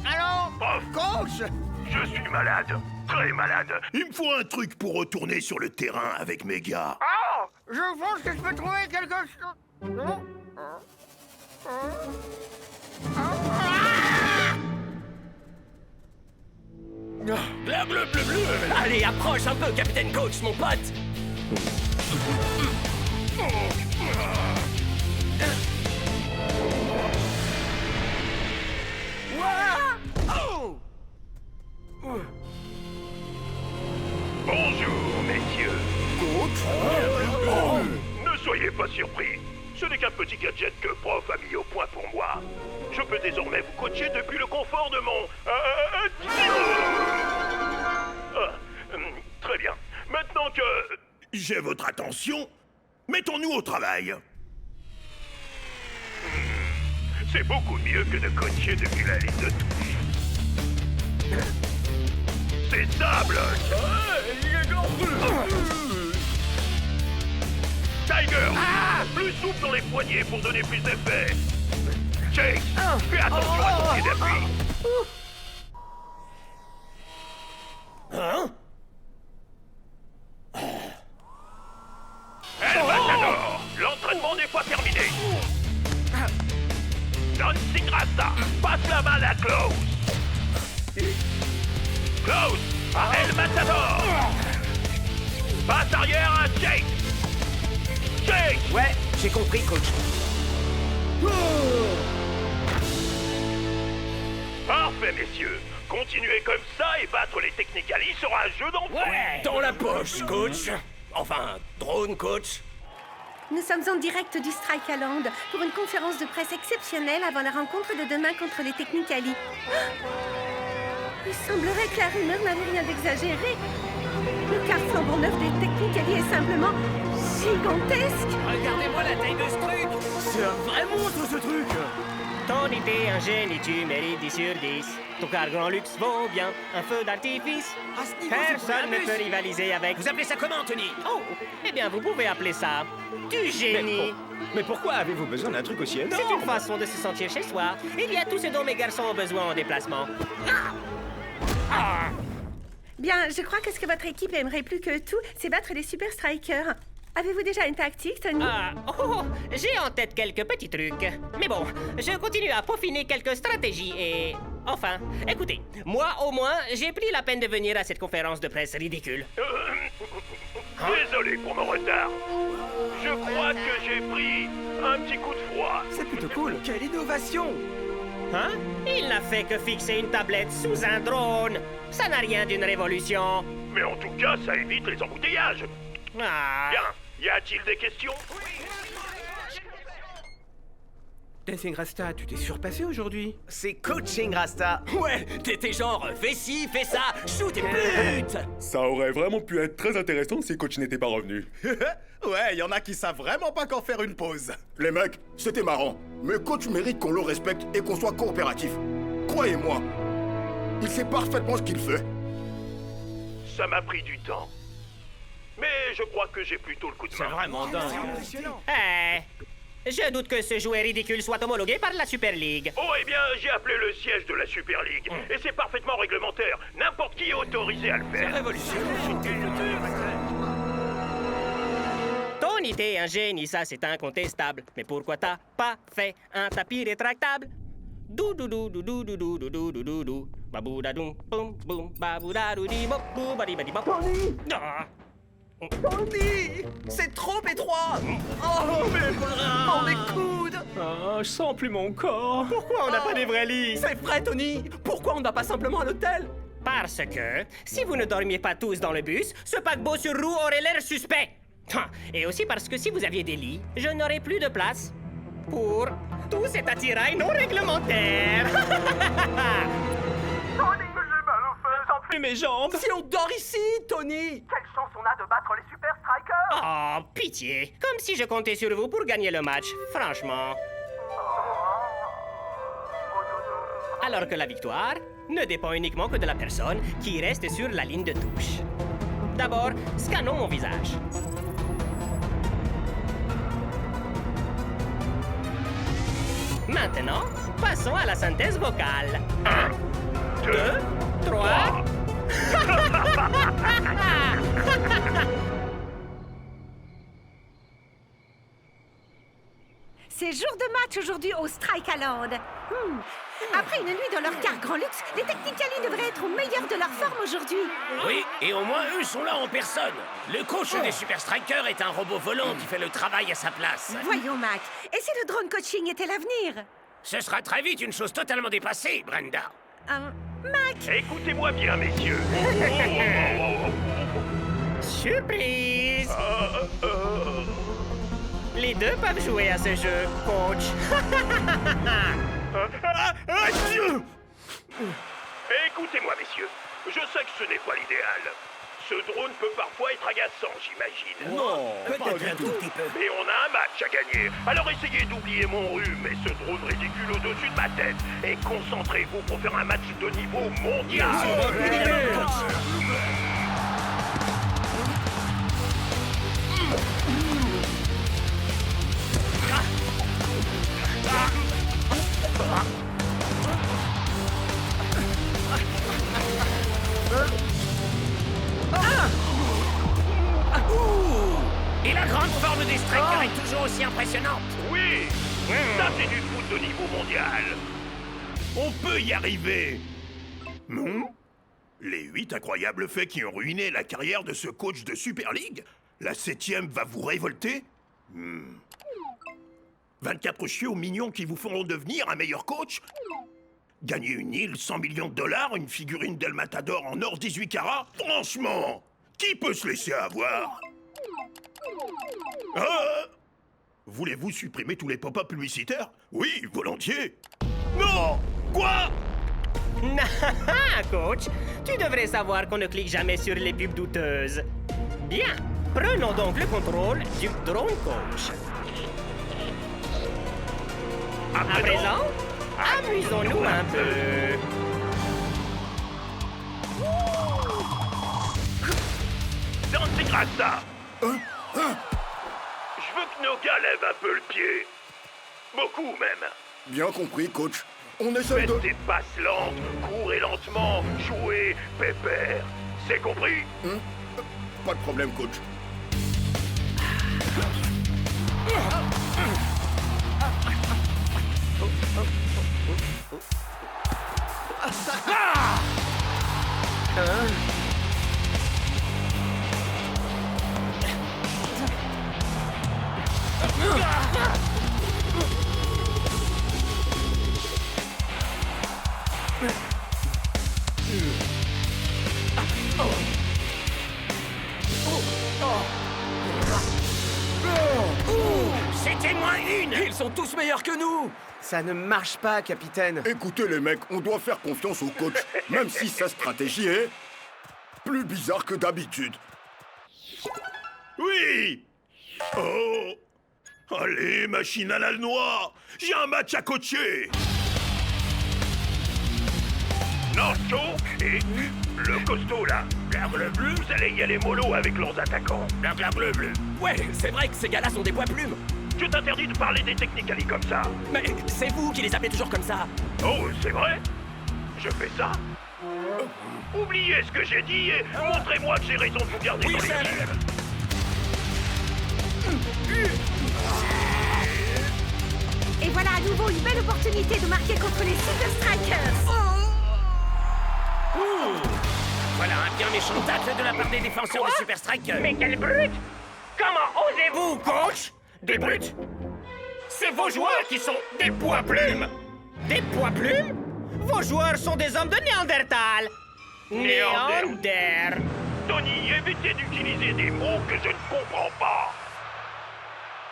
Allô? Coach? Je suis malade, très malade. Il me faut un truc pour retourner sur le terrain avec mes gars. Oh! Je pense que je peux trouver quelque chose. Bleu, bleu, bleu, bleu. Allez, approche un peu, Capitaine Coach, mon pote. Bonjour, messieurs. Ne soyez pas surpris. Ce n'est qu'un petit gadget que Prof a mis au point pour moi. Je peux désormais vous coacher depuis le confort de mon... très bien. Maintenant que j'ai votre attention, mettons-nous au travail. C'est beaucoup mieux que de coacher depuis la ligne de touche. C'est ça, Bloch. Tiger, plus souple dans les poignets pour donner plus d'effet. Jake, fais attention à ton pied d'appui. El Matador, l'entraînement n'est pas terminé. Dancing Rasta, passe la balle à Klaus. Klaus, à El Matador. Passe arrière à Jake. Jake! Ouais, j'ai compris, coach. Parfait, messieurs. Continuez comme ça et battre les Technicali sera un jeu d'enfer. Ouais, dans la poche, coach. Enfin, drone, coach. Nous sommes en direct du Strikeland pour une conférence de presse exceptionnelle avant la rencontre de demain contre les Technicali. Il semblerait que la rumeur n'avait rien d'exagéré. Le car flambant neuf des Technicali est simplement gigantesque. Regardez-moi la taille de ce truc. C'est un vrai monstre, ce truc. Ton idée, un génie, tu mérites 10 sur 10. Ton car grand luxe vaut bien un feu d'artifice. À ce niveau, Personne ne peut rivaliser avec... Vous appelez ça comment, Tony? Oh, eh bien, vous pouvez appeler ça du génie. Mais pourquoi avez-vous besoin d'un truc aussi énorme? C'est une façon de se sentir chez soi. Il y a tout ce dont mes garçons ont besoin en déplacement. Bien, je crois que ce que votre équipe aimerait plus que tout, c'est battre les Super Strikers. Avez-vous déjà une tactique, Tony? J'ai en tête quelques petits trucs. Mais bon, je continue à peaufiner quelques stratégies et... Enfin, écoutez, moi au moins, j'ai pris la peine de venir à cette conférence de presse ridicule. Désolé pour mon retard. Je crois que j'ai pris un petit coup de froid. C'est plutôt cool. Quelle innovation! Hein? Il n'a fait que fixer une tablette sous un drone. Ça n'a rien d'une révolution. Mais en tout cas, ça évite les embouteillages. Ah. Bien, y a-t-il des questions? Dancing Rasta, tu t'es surpassé aujourd'hui. C'est Coaching Rasta. Ouais, t'étais genre, fais ci, fais ça, shoot et pute. Ça aurait vraiment pu être très intéressant si Coach n'était pas revenu. Ouais, y en a qui savent vraiment pas quand faire une pause. Les mecs, c'était marrant. Mais Coach mérite qu'on le respecte et qu'on soit coopératif. Croyez-moi, il sait parfaitement ce qu'il fait. Ça m'a pris du temps. Mais je crois que j'ai plutôt le coup de main. C'est vraiment dingue. Je doute que ce jouet ridicule soit homologué par la Super League. Oh, eh bien, j'ai appelé le siège de la Super League. Et c'est parfaitement réglementaire. N'importe qui est autorisé à le faire. C'est révolutionnaire. Ton idée, un génie, ça c'est incontestable. Mais pourquoi t'as pas fait un tapis rétractable? Dou dou dou dou dou dou dou dou dou dou dou. Baboudadoum, boum boum, baboudadoudi bop, boubadibadi bop. Tony! Ah. Tony! C'est trop étroit! Oh, mes bras! Oh, mes coudes! Oh, je sens plus mon corps. Pourquoi on n'a pas des vrais lits? C'est vrai, Tony! Pourquoi on ne va pas simplement à l'hôtel? Parce que, si vous ne dormiez pas tous dans le bus, ce paquebot sur roue aurait l'air suspect. Et aussi parce que si vous aviez des lits, je n'aurais plus de place pour tout cet attirail non réglementaire. Tony, j'ai mal aux fesses, j'en plus mes jambes. Si on dort ici, Tony! Quelle chance on a de battre les Super Strikers! Oh, pitié. Comme si je comptais sur vous pour gagner le match, franchement. Alors que la victoire ne dépend uniquement que de la personne qui reste sur la ligne de touche. D'abord, scannons mon visage. Maintenant, passons à la synthèse vocale. 1, 2, 3... C'est jour de match aujourd'hui au Strikeland. Après une nuit dans leur car grand luxe, les Technicali devraient être au meilleur de leur forme aujourd'hui. Oui, et au moins eux sont là en personne. Le coach des Super Strikers est un robot volant qui fait le travail à sa place. Voyons, Mac. Et si le drone coaching était l'avenir? Ce sera très vite une chose totalement dépassée, Brenda. Mac! Écoutez-moi bien, messieurs. Surprise! Les deux peuvent jouer à ce jeu, coach. Écoutez-moi, messieurs. Je sais que ce n'est pas l'idéal. Ce drone peut parfois être agaçant, j'imagine. Non, peut-être un tout petit peu. Mais on a un match à gagner. Alors essayez d'oublier mon rhume et ce drone ridicule au-dessus de ma tête. Et concentrez-vous pour faire un match de niveau mondial. Et la grande forme des Strikers est toujours aussi impressionnante. Oui, ça c'est du foot de niveau mondial. On peut y arriver. Les 8 incroyables faits qui ont ruiné la carrière de ce coach de Super League? La 7e va vous révolter? 24 chiots mignons qui vous feront devenir un meilleur coach? Gagner une île, 100 millions de dollars, une figurine d'El Matador en or 18 carats? Franchement, qui peut se laisser avoir? Voulez-vous supprimer tous les pop-up publicitaires? Oui, volontiers. Non! Quoi? Coach, tu devrais savoir qu'on ne clique jamais sur les pubs douteuses. Bien, prenons donc le contrôle du drone coach. À présent, amusons-nous un peu. Dancing Rasta! Je veux que nos gars lèvent un peu le pied. Beaucoup même. Bien compris, coach. On essaie Faites de... des passes lentes, courez lentement, jouez, pépère. C'est compris? Pas de problème, coach. C'était moins une! Ils sont tous meilleurs que nous! Ça ne marche pas, capitaine. Écoutez, les mecs, on doit faire confiance au coach, même si sa stratégie est... plus bizarre que d'habitude. Oui! Oh! Allez, machine à la noix! J'ai un match à coacher! Nacho et le costaud là, bleu bleu, vous allez y aller mollo avec leurs attaquants. Bleu bleu. Ouais, c'est vrai que ces gars-là sont des poids plumes. Je t'interdis de parler des Technicali comme ça. Mais c'est vous qui les appelez toujours comme ça. Oh, c'est vrai? Je fais ça? Oubliez ce que j'ai dit et montrez-moi que j'ai raison de vous garder dans les airs. Et voilà à nouveau une belle opportunité de marquer contre les Super Strikers. Voilà un bien méchant tacle de la part des défenseurs des Super Strikers. Mais quelle brute! Comment osez-vous, coach? Des brutes? C'est vos joueurs qui sont des poids plumes! Des poids plumes? Vos joueurs sont des hommes de Néandertal! Néander! Tony, évitez d'utiliser des mots que je ne comprends pas!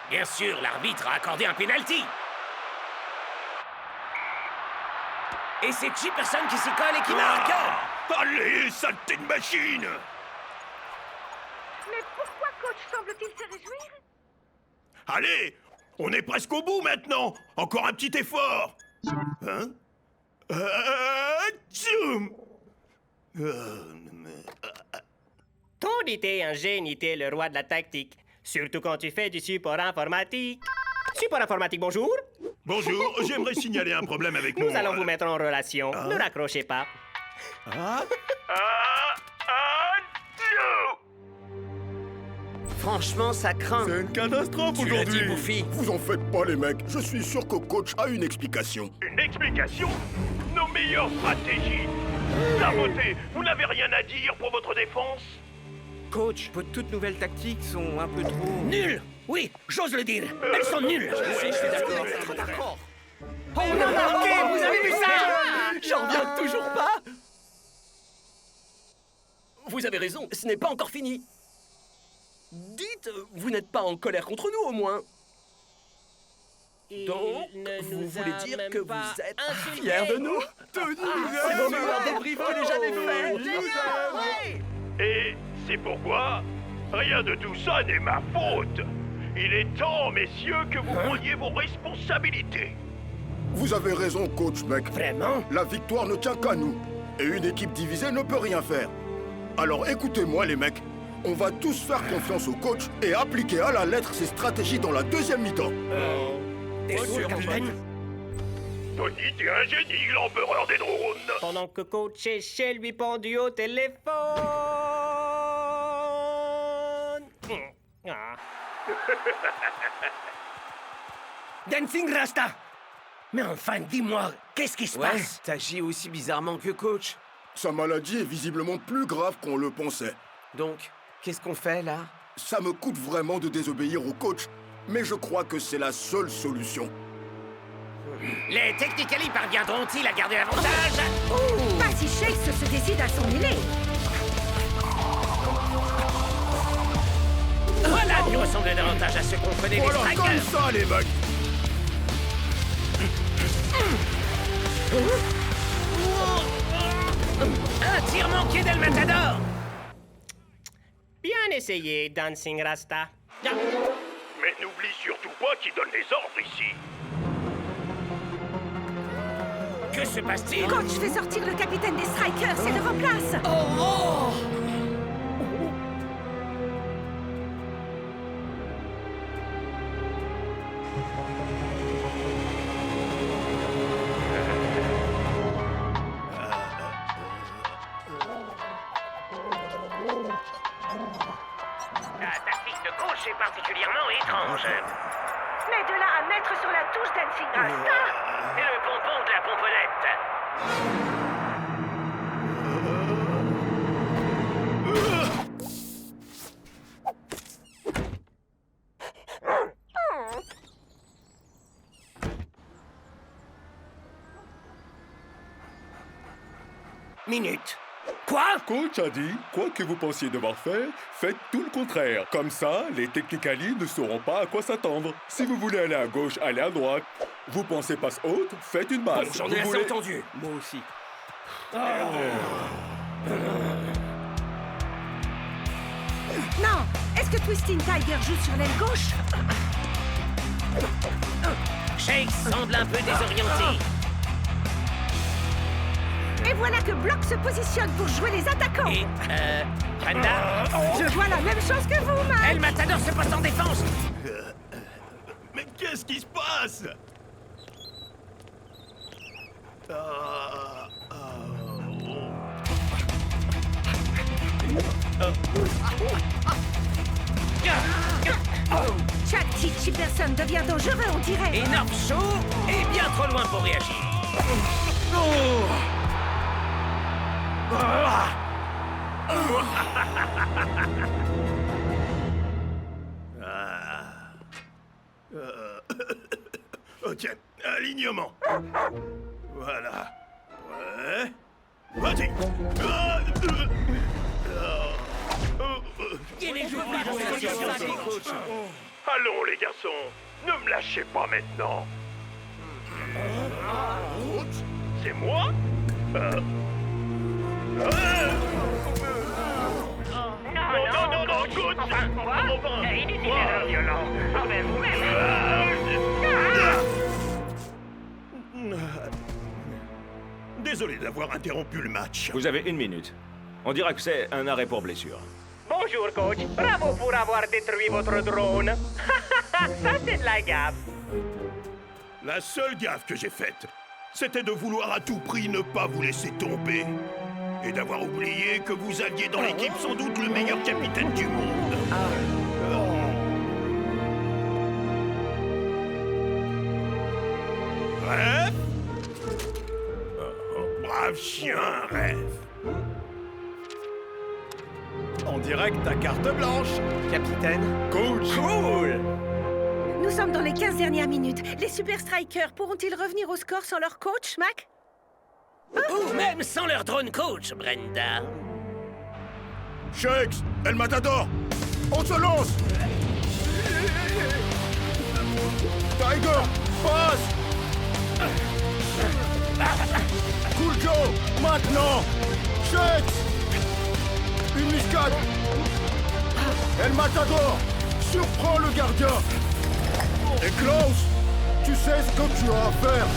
Bien sûr, l'arbitre a accordé un penalty. Et c'est Chipperson qui s'y colle et qui marque. Allez, saleté de machine! Mais pourquoi coach semble-t-il se réjouir? Allez, on est presque au bout maintenant. Encore un petit effort. Hein? Tchoum! Tony, t'es un génie, t'es le roi de la tactique. Surtout quand tu fais du support informatique. Support informatique, bonjour. Bonjour, j'aimerais signaler un problème avec mon... Nous allons vous mettre en relation. Ne raccrochez pas. Franchement, ça craint. C'est une catastrophe Tu l'as dit, aujourd'hui. Bouffi. Vous en faites pas, les mecs. Je suis sûr que coach a une explication. Une explication? Nos meilleures stratégies. Saboté, vous n'avez rien à dire pour votre défense? Coach, vos toutes nouvelles tactiques sont un peu trop... Nul. Oui, j'ose le dire. Elles sont nulles. Je suis d'accord. Oh non, vous avez vu ça? J'en reviens toujours pas. Vous avez raison, ce n'est pas encore fini. Dites, vous n'êtes pas en colère contre nous, au moins. Donc, vous voulez dire que vous êtes fiers de nous? Tony, c'est le meilleur débrief que j'ai jamais fait. Et c'est pourquoi rien de tout ça n'est ma faute. Il est temps, messieurs, que vous preniez vos responsabilités. Vous avez raison, coach, mec. Vraiment? La victoire ne tient qu'à nous. Et une équipe divisée ne peut rien faire. Alors écoutez-moi, les mecs. On va tous faire confiance au coach et appliquer à la lettre ses stratégies dans la deuxième mi-temps. T'es sûr, capitaine? Tony, t'es un génie, l'empereur des drones. Pendant que coach est chez lui pendu au téléphone. Dancing Rasta! Mais enfin, dis-moi, qu'est-ce qui se passe? T'agis aussi bizarrement que coach. Sa maladie est visiblement plus grave qu'on le pensait. Donc, qu'est-ce qu'on fait, là? Ça me coûte vraiment de désobéir au coach, mais je crois que c'est la seule solution. Les Technicali parviendront-ils à garder l'avantage? Pas si Shakes se décide à s'en mêler. Voilà, ressemblait davantage à ce qu'on connaît des Voilà, strikers. comme ça, les mecs. Un tir manqué d'El Matador. Bien essayé, Dancing Rasta. Mais n'oublie surtout pas qui donne les ordres ici. Que se passe-t-il? Coach fait sortir le capitaine des Strikers, c'est de vos places. La tactique de coach est particulièrement étrange. Mais de là à mettre sur la touche Dancing Rasta. C'est le pompon de la pomponnette. Minute. Quoi? Coach a dit, quoi que vous pensiez devoir faire, faites tout le contraire. Comme ça, les Technicali ne sauront pas à quoi s'attendre. Si vous voulez aller à gauche, allez à droite. Vous pensez passe haute, faites une basse. Bon, j'en ai assez entendu. Moi aussi. Non, est-ce que Twisting Tiger joue sur l'aile gauche? Shake semble un peu désorienté. Et voilà que Block se positionne pour jouer les attaquants. Et, Brenda? Je vois la même chose que vous, Mac. El Matador se poste en défense. Mais qu'est-ce qui se passe? Chaque Tichy personne devient dangereux, on dirait. Et North Show est bien trop loin pour réagir. Ok, alignement. Voilà. Ouais. Vas-y. Allons, les garçons. Ne me lâchez pas maintenant. C'est moi? Non, écoute. Inutile d'être violent. Envers Désolé d'avoir interrompu le match. Vous avez 1 minute. On dira que c'est un arrêt pour blessure. Bonjour, coach. Bravo pour avoir détruit votre drone. Ça, c'est de la gaffe. La seule gaffe que j'ai faite, c'était de vouloir à tout prix ne pas vous laisser tomber. Et d'avoir oublié que vous aviez dans l'équipe sans doute le meilleur capitaine du monde. Bref. Brave chien, rêve. On dirait que ta carte blanche. Capitaine. Coach. Cool. Nous sommes dans les 15 dernières minutes. Les Super Strikers pourront-ils revenir au score sans leur coach, Mac? Ou même sans leur drone coach, Brenda. Shakes, El Matador, on se lance. Tiger, passe. Cool Joe, maintenant. Shakes, une muscade. El Matador, surprends le gardien. Et Klaus, tu sais ce que tu as à faire.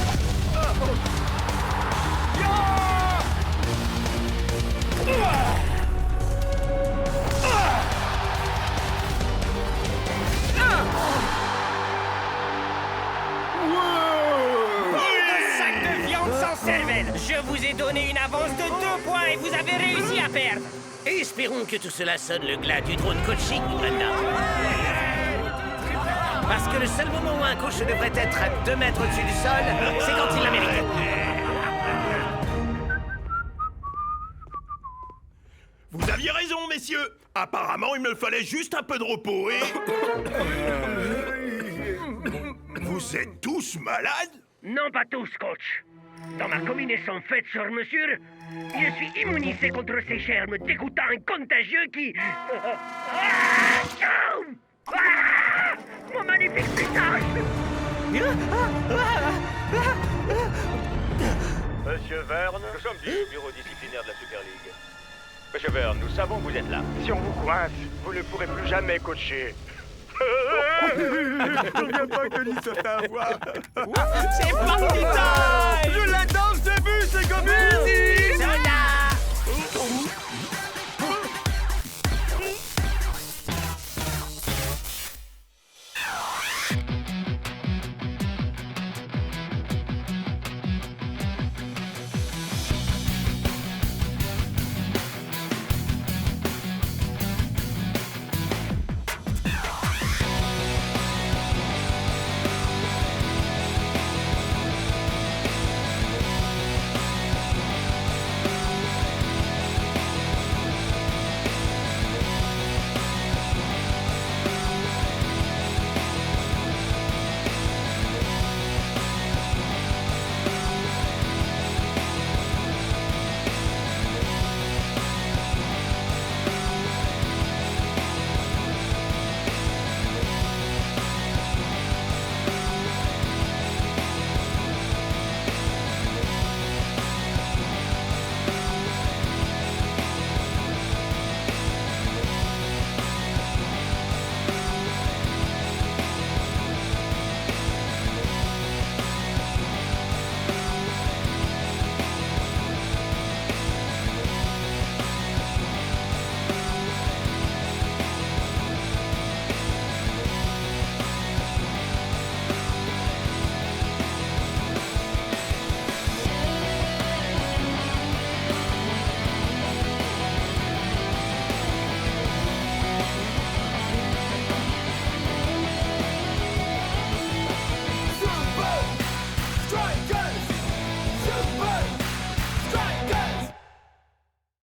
Sac de viande sans cervelle. Je vous ai donné une avance de 2 points et vous avez réussi à perdre. Espérons que tout cela sonne le glas du drone coaching, Brenda. Parce que le seul moment où un coach devrait être à 2 mètres au-dessus du sol, c'est quand il l'a mérité. Vous aviez raison, messieurs. Apparemment, il me fallait juste un peu de repos et... Vous êtes tous malades? Non, pas tous, coach. Dans ma combinaison faite sur mesure, je suis immunisé contre ces germes dégoûtants et contagieux qui... Ah, mon magnifique visage! Monsieur Verne, nous sommes du bureau disciplinaire de la Super League. Monsieur Verne, nous savons que vous êtes là. Si on vous coince, vous ne pourrez plus jamais coacher. Je ne pas que lui se fait avoir. C'est parti time!